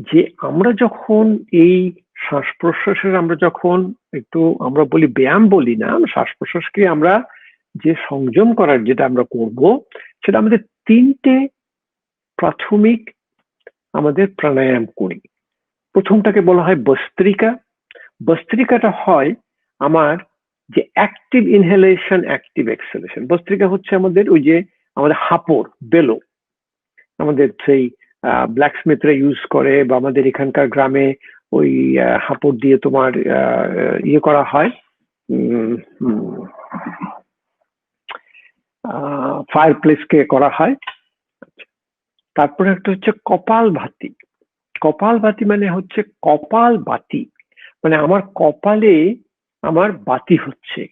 যে আমরা যখন এই শ্বাস প্রশ্বাসের আমরা যখন একটু আমরা বলি ব্যায়াম বলি না, শ্বাস প্রশ্বাসকে আমরা যে সংযম করার যেটা আমরা করব সেটা আমাদের 3টে প্রাথমিক আমাদের প্রাণায়াম করি। প্রথমটাকে বলা হয় বস্ত্রিকা। বস্ত্রিকাটা হয় আমার যে অ্যাক্টিভ ইনহেলেশন অ্যাক্টিভ এক্সহেলেশন। বস্ত্রিকা হচ্ছে আমাদের ওই যে আমাদের হাঁপড় বেলো, আমাদের সেই ব্ল্যাক স্মিথরা ইউজ করে বা আমাদের এখানকার গ্রামে ওই হাঁপড় দিয়ে তোমার ইয়ে করা হয়, ফায়ার প্লেসকে করা হয়। তারপরে একটা হচ্ছে কপাল ভাতি। কপাল ভাতি মানে হচ্ছে কপাল বাতি, মানে আমার কপালে আমার বাতি হচ্ছে,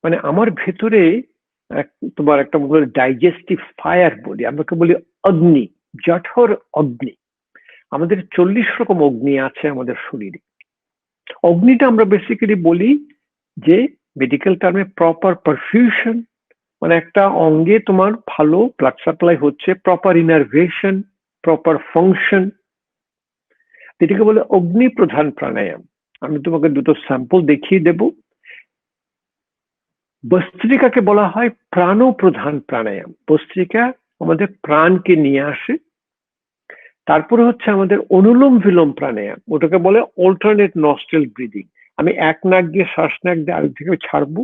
মানে আমার ভেতরে তোমার একটা ডাইজেস্টিভ ফায়ার বলি, আমরা বলি অগ্নি, জঠর অগ্নি। আমাদের 40 রকম অগ্নি আছে আমাদের শরীরে। অগ্নিটা আমরা বেসিক্যালি বলি যে মেডিকেল টার্মে প্রপার পারফিউশন, মানে একটা অঙ্গে তোমার ভালো ব্লাড সাপ্লাই হচ্ছে, প্রপার ইনারভেশন, প্রপার ফাংশন, এটাকে বলে অগ্নি প্রধান প্রাণায়াম। আমি তোমাকে দুটো স্যাম্পল দেখিয়ে দেব। বস্ত্রিকাকে বলা হয় প্রাণ প্রধান প্রাণায়াম। বস্ত্রিকা আমাদের প্রাণকে নিয়ে আসে। তারপরে হচ্ছে আমাদের অনুলোম বিলোম প্রাণায়াম, ওটাকে বলে অল্টারনেট নস্ট্রেল ব্রিদিং। আমি এক নাক দিয়ে শ্বাস নাক দিয়ে আরেক দিকে ছাড়বো,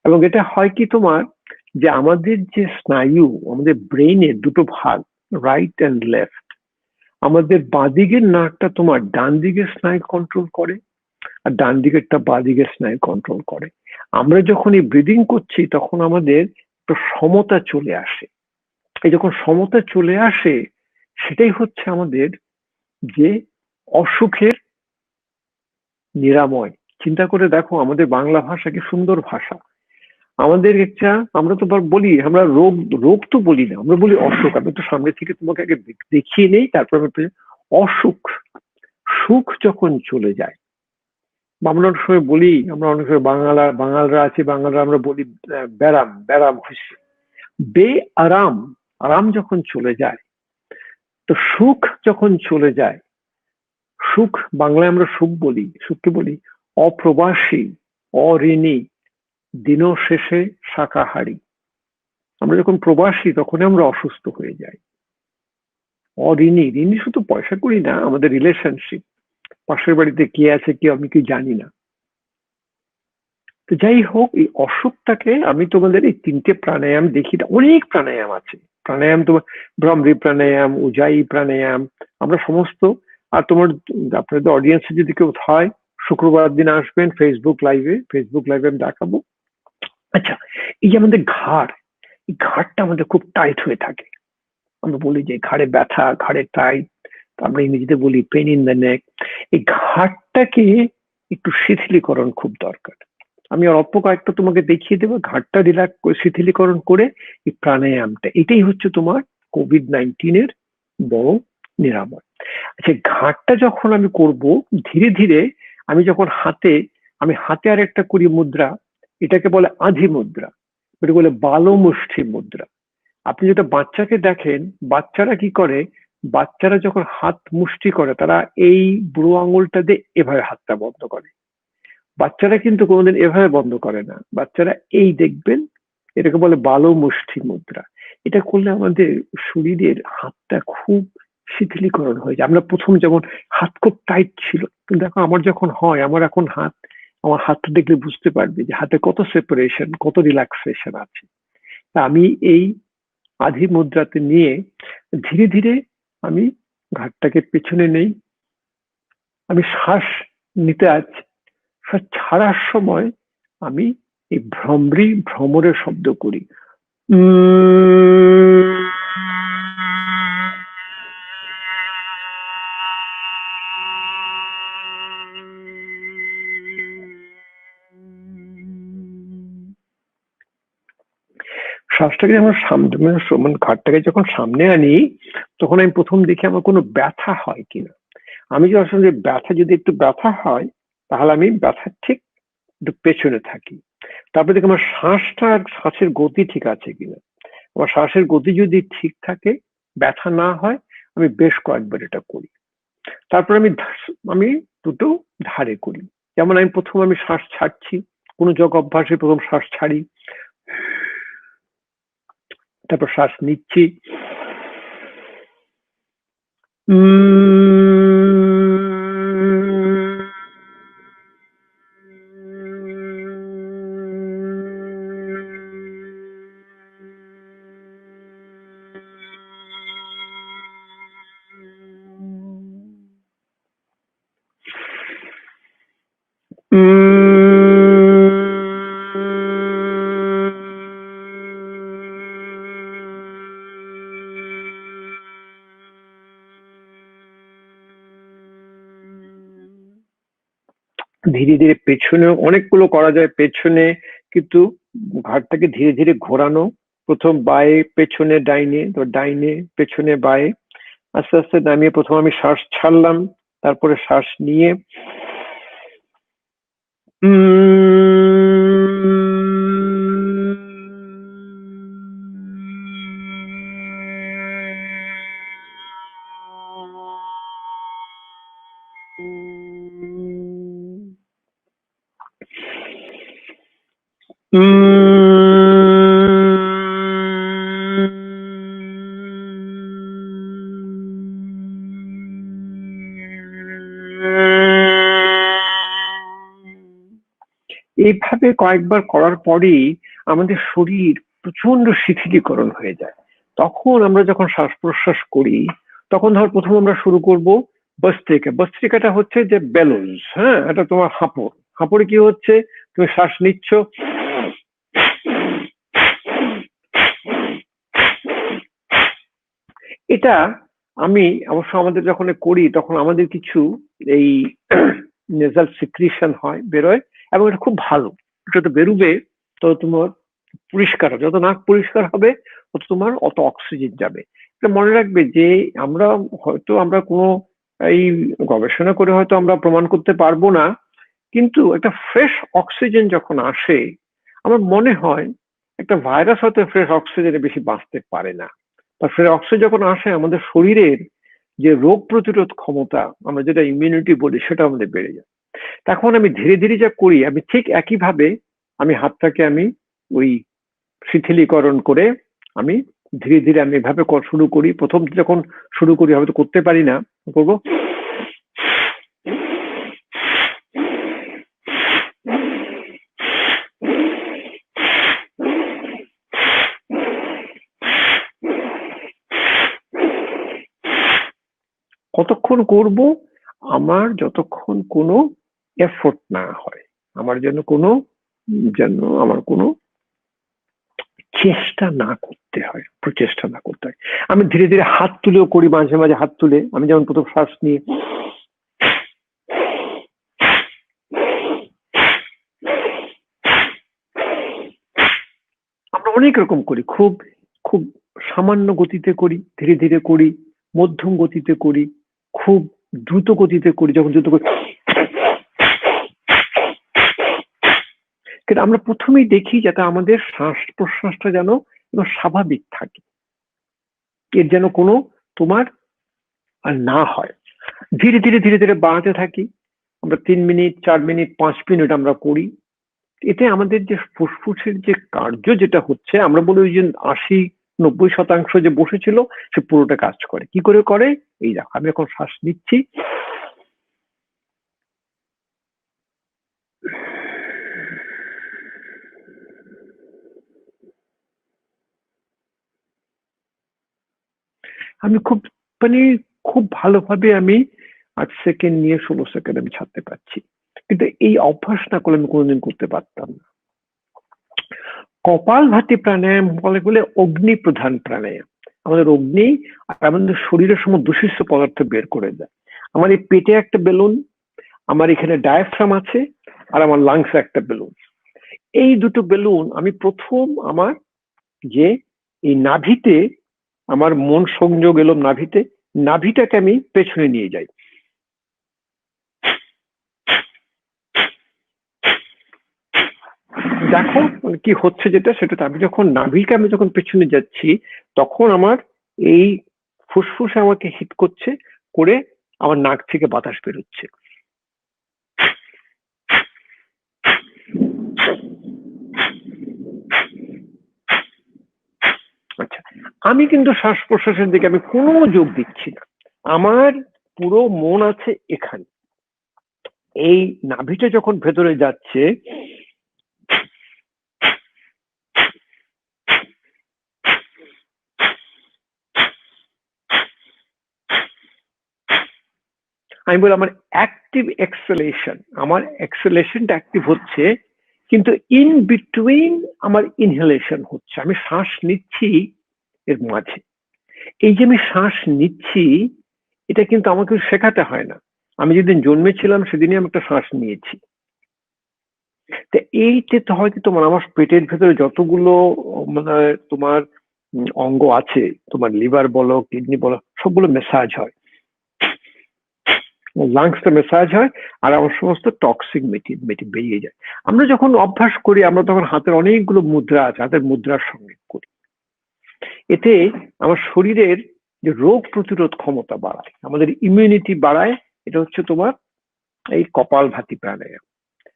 এবং এটা হয় কি তোমার যে আমাদের যে স্নায়ু, আমাদের ব্রেইনের দুটো ভাগ, রাইট অ্যান্ড লেফট, আমাদের বাঁদিকের নাকটা তোমার ডান দিকের স্নায়ু কন্ট্রোল করে, আর ডান দিকেরটা বাঁ দিকের স্নায়ু কন্ট্রোল করে। আমরা যখন এই ব্রিদিং করছি তখন আমাদের একটা সমতা চলে আসে। এই যখন সমতা চলে আসে সেটাই হচ্ছে আমাদের যে অসুখের নিরাময়। চিন্তা করে দেখো আমাদের বাংলা ভাষা কি সুন্দর ভাষা। আমাদের একটা আমরা তো বলি, আমরা রোগ রোগ তো বলি না, আমরা বলি অসুখ। আমি তো সামনে থেকে তোমাকে আগে দেখিয়ে নেই, তারপর অসুখ। সুখ যখন চলে যায়, আমরা অনেক সময় বলি, আমরা অনেক সময় বাঙালরা আছে, বাঙালরা আমরা বলি ব্যারাম, ব্যারাম হয়েছে বে আরাম। আরাম যখন চলে যায়, তো সুখ যখন চলে যায়, সুখ বাংলায় আমরা সুখ বলি, সুখকে বলি অপ্রবাসী, অঋণী, দিন শেষে শাকাহারী। আমরা যখন প্রবাসী তখন আমরা অসুস্থ হয়ে যাই। অঋণী, ঋণী শুধু পয়সা করি না, আমাদের রিলেশনশিপ, পাশের বাড়িতে কে আছে কি আমি কি জানি না। তো যাই হোক, এই অসুখটাকে আমি তোমাদের এই 3টে প্রাণায়াম দেখি। অনেক প্রাণায়াম আছে, প্রাণায়াম তোমার ভ্রমরি প্রাণায়াম, উজাই প্রাণায়াম, আমরা সমস্ত। আর তোমার আপনাদের অডিয়েন্সে যদি কেউ হয়, শুক্রবার দিন আসবেন ফেসবুক লাইভে আমি দেখাবো। আচ্ছা, এই যে আমাদের ঘাড়, এই ঘাড়টা আমাদের খুব টাইট হয়ে থাকে। আমরা বলি যে ঘাড়ে ব্যথা, ঘাড়ে টাইট, আমরা ইংরেজিতে বলি পেন ইন দ্য নেক। এই ঘাড়টাকে একটু শিথিলীকরণ খুব দরকার। আমি অল্প কয়েকটা তোমাকে দেখিয়ে দেবো, ঘাড়টা রিল্যাক্স করে শিথিলীকরণ করে এই প্রাণায়ামটা, এটাই হচ্ছে তোমার কোভিড-19 বড় নিরাময়। আচ্ছা, ঘাড়টা যখন আমি করব ধীরে ধীরে, আমি যখন আমি হাতে আর একটা করি মুদ্রা, এটাকে বলে আধি মুদ্রা, এটা বলে বালো মুষ্টি মুদ্রা। আপনি যেটা বাচ্চাকে দেখেন, বাচ্চারা কি করে, বাচ্চারা যখন হাত মুষ্টি করে তারা এই বুড়ো আঙুলটা দিয়ে এভাবে হাতটা বন্ধ করে। বাচ্চারা কিন্তু কোনোদিন এভাবে বন্ধ করে না, বাচ্চারা এই দেখবেন, এটাকে বলে বালো মুষ্টি মুদ্রা। এটা করলে আমাদের শরীরের হাতটা খুব শিথিলীকরণ হয়ে যায়। আমরা প্রথম যেমন হাত খুব টাইট ছিল, কিন্তু দেখো আমার যখন হয়, আমার এখন আমার হাতটা দেখলে বুঝতে পারবে যে হাতে কত সেপারেশন, কত রিল্যাক্সেশন আছে। তা আমি এই আধি মুদ্রাতে নিয়ে ধীরে ধীরে আমি ঘাটটাকে পেছনে নেই, আমি শ্বাস নিতে আছি, শ্বাস ছাড়ার সময় আমি এই ভ্রমরের শব্দ করি। শ্বাসটাকে যখন সামনে মানে ঘাটটাকে যখন সামনে আনি, তখন আমি প্রথম দেখি আমার কোনো ব্যথা হয় কিনা। আমি যে আসলে ব্যথা, যদি একটু ব্যথা হয় তাহলে আমি ব্যথা ঠিক একটু পেছনে থাকি। তারপরে দেখি আমার শ্বাসটা আর শ্বাসের গতি ঠিক আছে কিনা। আমার শ্বাসের গতি যদি ঠিক থাকে, ব্যথা না হয়, আমি বেশ কয়েকবার এটা করি। তারপর আমি দুটো ধারে করি। যেমন আমি প্রথম আমি শ্বাস ছাড়ছি, কোনো যোগ অভ্যাসে প্রথম শ্বাস ছাড়ি, তারপর শ্বাস নিচ্ছি, ধীরে ধীরে পেছনে অনেকগুলো করা যায় পেছনে, কিন্তু ঘাড়টাকে ধীরে ধীরে ঘোরানো, প্রথম বায়ে পেছনে ডাইনে, তো ডাইনে পেছনে বায়ে, আস্তে আস্তে নামিয়ে প্রথম আমি শ্বাস ছাড়লাম, তারপরে শ্বাস নিয়ে এইভাবে কয়েকবার করার পরেই আমাদের শরীর প্রচন্ড শিথিলীকরণ হয়ে যায়। তখন আমরা যখন শ্বাস প্রশ্বাস করি, তখন ধর প্রথম আমরা শুরু করব বস্ত্রিকা। বস্ত্রিকাটা হচ্ছে যে বেলুনস, হ্যাঁ, এটা তোমার হাঁপড়। হাঁপড়ে কি হচ্ছে, তুমি শ্বাস নিচ্ছ, এটা আমি অবশ্য আমাদের যখন করি তখন আমাদের কিছু এই নেজাল সিক্রিশন হয়, বেরোয়, এবং এটা খুব ভালো। যত বেরোবে তত তোমার পরিষ্কার হবে, যত নাক পরিষ্কার হবে তত তোমার অত অক্সিজেন যাবে। এটা মনে রাখবে যে আমরা কোনো এই গবেষণা করে হয়তো আমরা প্রমাণ করতে পারবো না, কিন্তু একটা ফ্রেশ অক্সিজেন যখন আসে, আমার মনে হয় একটা ভাইরাস হয়তো ফ্রেশ অক্সিজেনে বেশি বাঁচতে পারে না। বা ফ্রেশ অক্সিজেন যখন আসে, আমাদের শরীরের যে রোগ প্রতিরোধ ক্ষমতা, আমরা যেটা ইমিউনিটি বলি, সেটা আমাদের বেড়ে যায়। তখন আমি ধীরে ধীরে যা করি, আমি ঠিক একইভাবে আমি হাতটাকে আমি ওই শিথিলীকরণ করে আমি ধীরে ধীরে আমি এভাবে শুরু করি। প্রথম যখন শুরু করি হয়তো করতে পারি না, করবো কতক্ষণ করব, আমার যতক্ষণ কোনো এফোর্ট না হয়, আমার কোনো চেষ্টা না করতে হয়, প্রচেষ্টা না করতে হয়। আমি ধীরে ধীরে হাত তুলেও করি, মাঝে মাঝে হাত তুলে আমি যেমন প্রথম শ্বাস নিয়ে আমরা অনেক রকম করি, খুব খুব সামান্য গতিতে করি, ধীরে ধীরে করি, মধ্যম গতিতে করি, খুব দ্রুত গতিতে করি। যখন দ্রুত করি, কিন্তু আমরা প্রথমেই দেখি যাতে আমাদের শ্বাস প্রশ্বাসটা যেন স্বাভাবিক থাকে, এর যেন কোনো তোমার আর না হয়। ধীরে ধীরে ধীরে ধীরে বাড়াতে থাকি। আমরা 3 মিনিট, 4 মিনিট, 5 মিনিট আমরা করি। এতে আমাদের যে ফুসফুসের যে কার্য যেটা হচ্ছে, আমরা বলি ওই যে 80-90% যে বসেছিল, সে পুরোটা কাজ করে। কি করে করে? এই দেখো, আমি এখন শ্বাস নিচ্ছি, আমি খুব ভালোভাবে আমি 8 সেকেন্ড নিয়ে 16 সেকেন্ড আমি ছাড়তে পারছি। কিন্তু এই অভ্যাস না করলে আমি কোনোদিন করতে পারতাম না। কপালভাতি প্রাণায়াম বলে অগ্নি প্রধান প্রাণায়াম। আমাদের অগ্নি আর আমাদের শরীরের সময় দূষিত পদার্থ বের করে দেয়। আমার এই পেটে একটা বেলুন, আমার এখানে ডায়াফ্রাম আছে, আর আমার লাংসে একটা বেলুন। এই দুটো বেলুন আমি প্রথম আমার যে এই নাভিতে আমার মন সংযোগ এলো নাভিতে, নাভিটাকে আমি পেছনে নিয়ে যাই। দেখো কি হচ্ছে, যেটা সেটা আমি যখন নাভিকে আমি যখন পেছনে যাচ্ছি, তখন আমার এই ফুসফুসে আমাকে হিট করছে, করে আমার নাক থেকে বাতাস বেরোচ্ছে। আচ্ছা, আমি কিন্তু শ্বাস প্রশ্বাসের দিকে আমি কোনো যোগ দিচ্ছি না, আমার পুরো মন আছে এখানে। এই নাভিটা যখন ভেতরে যাচ্ছে, আমি বলি আমার অ্যাক্টিভ এক্সেলেশন, আমার এক্সেলেশনটা অ্যাক্টিভ হচ্ছে, কিন্তু ইন বিটুইন আমার ইনহেলেশন হচ্ছে, আমি শ্বাস নিচ্ছি এর মাঝে। এই যে আমি শ্বাস নিচ্ছি, এটা কিন্তু আমাকে শেখাতে হয় না, আমি যেদিন জন্মেছিলাম সেদিনই আমি একটা শ্বাস নিয়েছি। তো এইতে তো হয়তো তোমার আমার পেটের ভেতরে যতগুলো মানে তোমার অঙ্গ আছে, তোমার লিভার বলো, কিডনি বলো, সবগুলো মেসাজ হয়, লাংসটা মেসাজ হয়, আর আমার সমস্ত টক্সিক বেরিয়ে যায়। আমরা যখন অভ্যাস করি, আমরা তখন হাতের অনেকগুলো মুদ্রা আছে, হাতের মুদ্রার সঙ্গে করি। এতে আমার শরীরের যে রোগ প্রতিরোধ ক্ষমতা বাড়ায়, আমাদের ইমিউনিটি বাড়ায়। এটা হচ্ছে তোমার এই কপালভাতি প্রাণায়াম।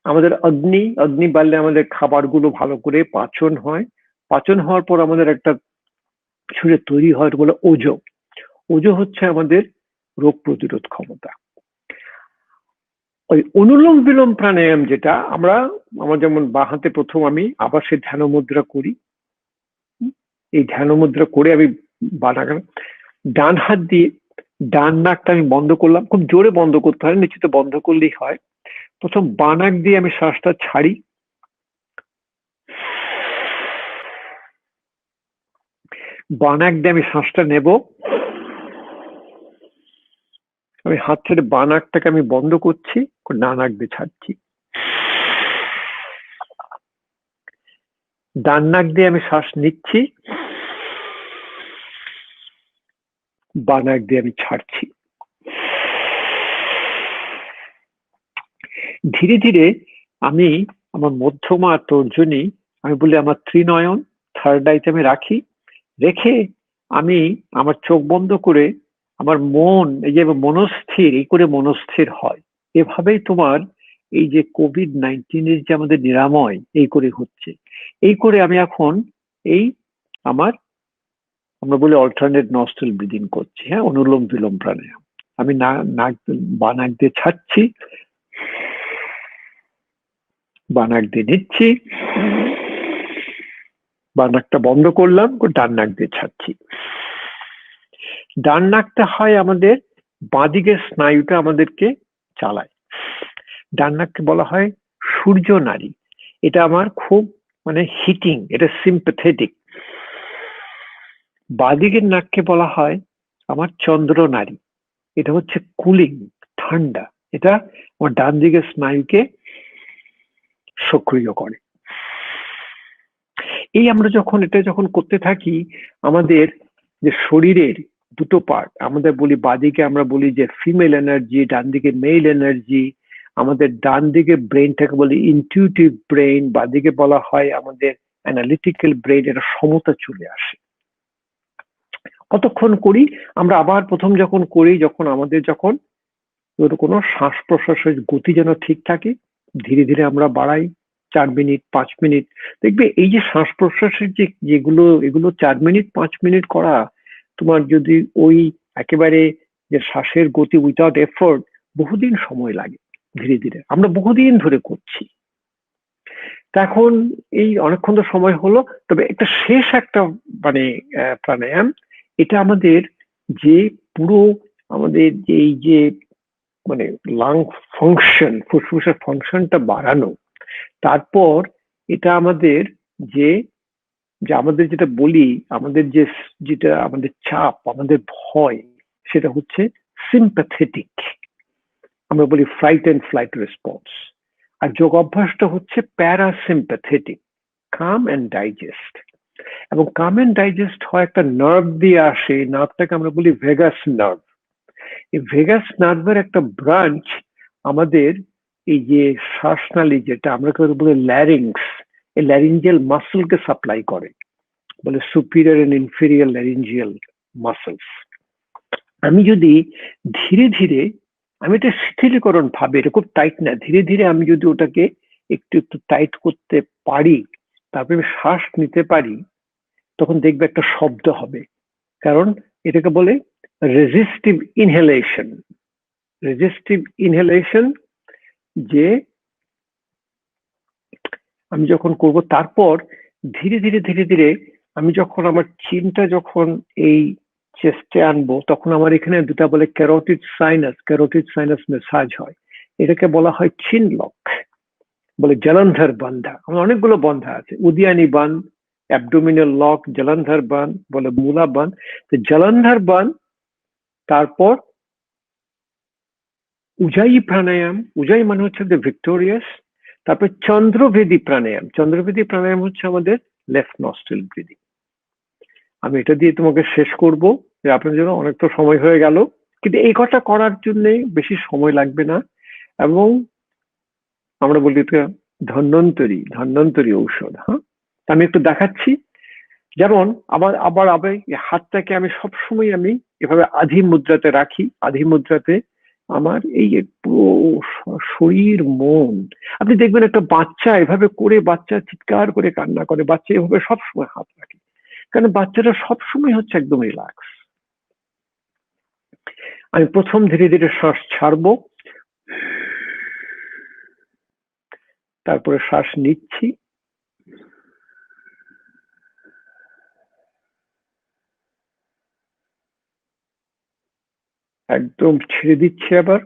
আমাদের অগ্নি বাড়লে আমাদের খাবারগুলো ভালো করে পাচন হয়, পাচন হওয়ার পর আমাদের একটা শরীরে তৈরি হয় বলে ওজো। ওজো হচ্ছে আমাদের রোগ প্রতিরোধ ক্ষমতা। ওই অনুলোম বিলোম প্রাণায়াম যেটা আমার যেমন বাঁ হাতে প্রথম আমি আবার সেই ধ্যান মুদ্রা করি, এই ধ্যান মুদ্রা করে আমি ডান হাত দিয়ে ডান নাকটা আমি বন্ধ করলাম, খুব জোরে বন্ধ করতে হয়, নিশ্চিত বন্ধ করলেই হয়। প্রথম বাঁ নাক দিয়ে আমি শ্বাসটা ছাড়ি, বাঁ নাক দিয়ে আমি শ্বাসটা নেব, আমি হাত ছেড়ে বাঁ নাকটাকে আমি বন্ধ করছি, ডান নাক দিয়ে ছাড়ছি। ডান নাক দিয়ে আমি শ্বাস নিচ্ছি, বাঁ নাক দিয়ে আমি ছাড়ছি। ধীরে ধীরে আমি আমার মধ্যমা তর্জনী, আমি বলি আমার ত্রিনয়ন, থার্ড আইতে আমি রাখি, রেখে আমি আমার চোখ বন্ধ করে আমার মন, এই যে মনস্থির, এই করে মনস্থির হয়। এভাবেই তোমার এই যে কোভিড-19 যে আমাদের নিরাময় এই করে হচ্ছে। এই করে আমি এখন এই আমার, আমরা বলি অল্টারনেট নস্ট্রাল ব্রিদিং করছি, হ্যাঁ, অনুলোম বিলোম প্রাণায়াম। আমি নাক বাঁ নাক দিয়ে ছাড়ছি, বাঁ নাক দিয়ে নিচ্ছি, বাঁ নাকটা বন্ধ করলাম, ডান নাক দিয়ে ছাড়ছি। ডান নাকটা হয় আমাদের বাঁদিকের স্নায়ুটা আমাদেরকে চালায়। ডান নাককে বলা হয় সূর্য নাড়ি। এটা আমার খুব মানে হিটিং, এটা সিম্প্যাথেটিক। বাঁদিকের নাককে বলা হয় আমার চন্দ্র নাড়ি, এটা হচ্ছে কুলিং, ঠান্ডা। এটা আমার ডান দিকের স্নায়ুকে সক্রিয় করে। এই আমরা এটা যখন করতে থাকি, আমাদের যে শরীরের দুটো পার্ট, আমাদের বলি বাঁদিকে আমরা বলি যে ফিমেল এনার্জি, ডান দিকে মেল এনার্জি। আমাদের ডান দিকে ব্রেনটাকে বলি ইনটিউটিভ ব্রেন, বাঁদিকে বলা হয় আমাদের অ্যানালিটিক্যাল ব্রেন। এটা সমতা চলে আসে। কতক্ষণ করি আমরা, আবার প্রথম যখন করি, যখন আমাদের কোনো শ্বাস প্রশ্বাসের গতি যেন ঠিক থাকে, ধীরে ধীরে আমরা বাড়াই 4 মিনিট 5 মিনিট। দেখবে এই যে শ্বাস প্রশ্বাসের এগুলো 4 মিনিট 5 মিনিট করা, তোমার যদি ওই একেবারে যে শ্বাসের গতি উইথাউট এফোর্ট, বহুদিন সময় লাগে। ধীরে ধীরে আমরা বহুদিন ধরে করছি। তা এখন এই অনেকক্ষণ তো সময় হলো, তবে শেষ একটা মানে প্রাণায়াম, এটা আমাদের যে পুরো আমাদের এই যে মানে লাং ফাংশন, ফুসফুসের ফাংশনটা বাড়ানো। তারপর এটা আমাদের যে আমাদের যেটা বলি, আমাদের যেটা আমাদের চাপ, আমাদের ভয়, সেটা হচ্ছে সিম্প্যাথেটিক, আমরা বলি ফ্লাইট এন্ড ফ্লাইট রেসপন্স। আর যোগ অভ্যাসটা হচ্ছে প্যারাসিম্প্যাথেটিক, কাম এন্ড ডাইজেস্ট। এবং কাম এন্ড ডাইজেস্ট হয় একটা নার্ভ দিয়ে আসে, নার্ভটাকে আমরা বলি ভেগাস নার্ভ। এই ভেগাস নার্ভের একটা ব্রাঞ্চ আমাদের এই যে শ্বাসনালী, যেটা আমরা বলি ল্যারিংস, এই ল্যারিঞ্জিয়াল মাসলকে সাপ্লাই করে, বলে superior and inferior laryngeal muscles. আমি যদি ধীরে ধীরে, আমি এটা শিথিলীকরণ ভাবে, এটা খুব টাইট না, ধীরে ধীরে আমি যদি ওটাকে একটু একটু টাইট করতে পারি, তারপরে আমি শ্বাস নিতে পারি, তখন দেখবে একটা শব্দ হবে। কারণ এটাকে বলে রেজিস্টিভ ইনহেলেশন। রেজিস্টিভ ইনহেলেশন, যে আমি যখন করব, তারপর ধীরে ধীরে ধীরে ধীরে আমি যখন আমার চিনটা যখন এই চেস্টে আনবো, তখন আমার এখানে দুটা বলে ক্যারোটিড সাইনাস মেসাজ হয়। এটাকে বলা হয় চিন লক, বলে জলন্ধর বান্ধা। আমার অনেকগুলো বন্ধা আছে, উদিয়ানি বান, অ্যাবডোমিনাল লক, জলন্ধর বান, বলে মূলা বান। তো জলন্ধর বান, তারপর উজাই প্রাণায়াম, উজাই মানে হচ্ছে ভিক্টোরিয়াস, তারপর চন্দ্রভেদী প্রাণায়াম। চন্দ্রভেদী প্রাণায়াম হচ্ছে আমাদের লেফট নস্ট্রিল ব্রিদিং। আমি এটা দিয়ে তোমাকে শেষ করব, আপনার জন্য অনেক তো সময় হয়ে গেল, কিন্তু এই কথা করার জন্য বেশি সময় লাগবে না। এবং আমরা বলি ধন্বন্তরী ঔষধ। হ্যাঁ, আমি একটু দেখাচ্ছি। যেমন আবার আবার আবার হাতটাকে আমি সবসময় আমি এভাবে আধি মুদ্রাতে রাখি। আধি মুদ্রাতে আমার এই পুরো শরীর মন, আপনি দেখবেন একটা বাচ্চা এভাবে করে, বাচ্চা চিৎকার করে কান্না করে, বাচ্চা এভাবে সবসময় হাত রাখে, কারণ বাচ্চারা সবসময় হচ্ছে একদম রিল্যাক্স। আমি প্রথম ধীরে ধীরে শ্বাস ছাড়বো, তারপরে শ্বাস নিচ্ছি, একদম ছেড়ে দিচ্ছি আবার।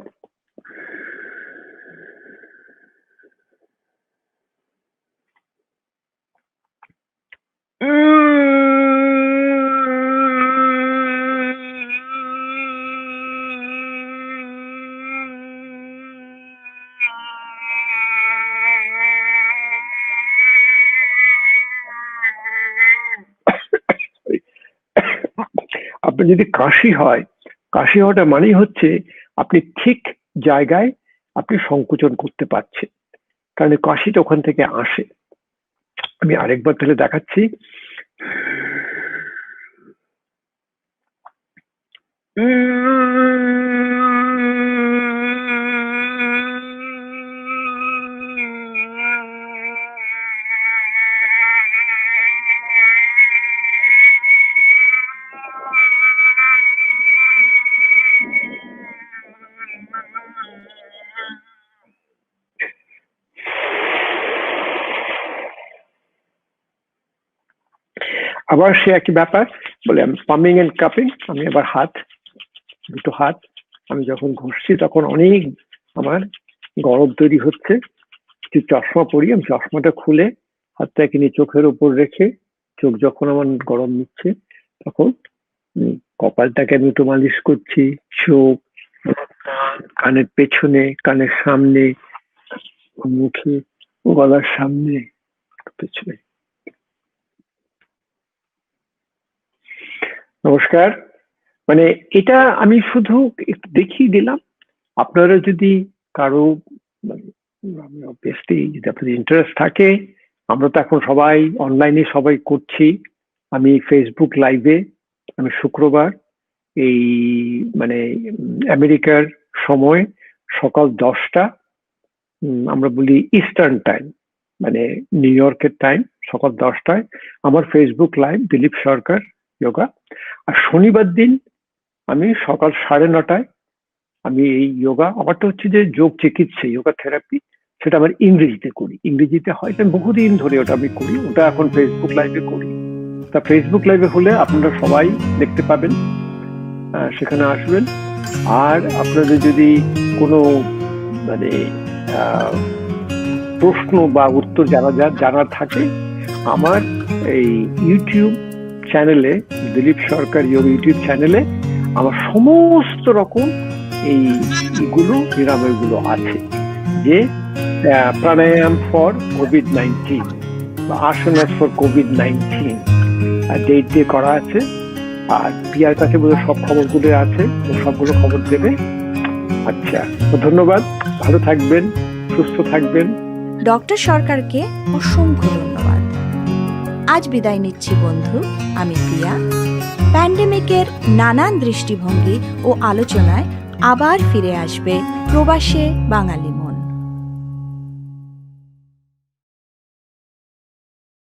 আপনার যদি কাশি হয়, কাশি হওয়াটা মানেই হচ্ছে আপনি ঠিক জায়গায় আপনি সংকোচন করতে পারছেন, কারণ কাশিটা ওখান থেকে আসে। আমি আরেকবার তাহলে দেখাচ্ছি। আবার সে একই ব্যাপার, বলে আমি পামিং এন্ড কাপিং। আমি আবার দুটো হাত আমি যখন ঘষছি, তখন অনেক আমার গরম তৈরি হচ্ছে। চশমা পরি, আমি চশমাটা খুলে হাতটাকে নিয়ে চোখের উপর রেখে, চোখ যখন আমার গরম নিচ্ছে, তখন কপালটাকে আমি একটু মালিশ করছি, চোখ, কানের পেছনে, কানের সামনে, মুখে, গলার সামনে, পেছনে। নমস্কার। মানে এটা আমি শুধু একটু দেখিয়ে দিলাম। আপনারা যদি কারো অবভিয়াসলি যদি আপনাদের ইন্টারেস্ট থাকে, আমরা তো এখন সবাই অনলাইনে সবাই করছি। আমি ফেসবুক লাইভে, আমি শুক্রবার এই মানে আমেরিকার সময় সকাল 10টা, আমরা বলি ইস্টার্ন টাইম, মানে নিউ ইয়র্কের টাইম, সকাল 10টায় আমার ফেসবুক লাইভ দিলীপ সরকার যোগা। আর শনিবার দিন আমি সকাল 9:30টায় আমি এই যোগা, আমারটা হচ্ছে যে যোগ চিকিৎসা, যোগা থেরাপি, সেটা আমার ইংরেজিতে করি। ইংরেজিতে হয়তো বহুদিন ধরে ওটা আমি করি, ওটা এখন ফেসবুক লাইভে করি। তা ফেসবুক লাইভে হলে আপনারা সবাই দেখতে পাবেন, সেখানে আসবেন। আর আপনাদের যদি কোনো মানে প্রশ্ন বা উত্তর জানার থাকে, আমার এই ইউটিউব চ্যানেলে, দিলীপ সরকার যোগ ইউটিউব চ্যানেলে আমার সমস্ত রকম এইগুলো নিরাময়গুলো আছে, যে প্রাণায়াম ফর কোভিড-19 বা আসানাস ফর কোভিড-19, ডেট দিয়ে করা আছে। আর পিয়ার কাছে বোধহয় সব খবরগুলো আছে, ও সবগুলো খবর দেবে। আচ্ছা, তো ধন্যবাদ, ভালো থাকবেন, সুস্থ থাকবেন। ডক্টর সরকারকে অসংখ্য ধন্যবাদ। আজ বিদায় নিচ্ছি বন্ধু, আমি প্রিয়া। প্যান্ডেমিকের নানান দৃষ্টিভঙ্গি ও আলোচনায় আবার ফিরে আসবে প্রবাসে বাঙালি।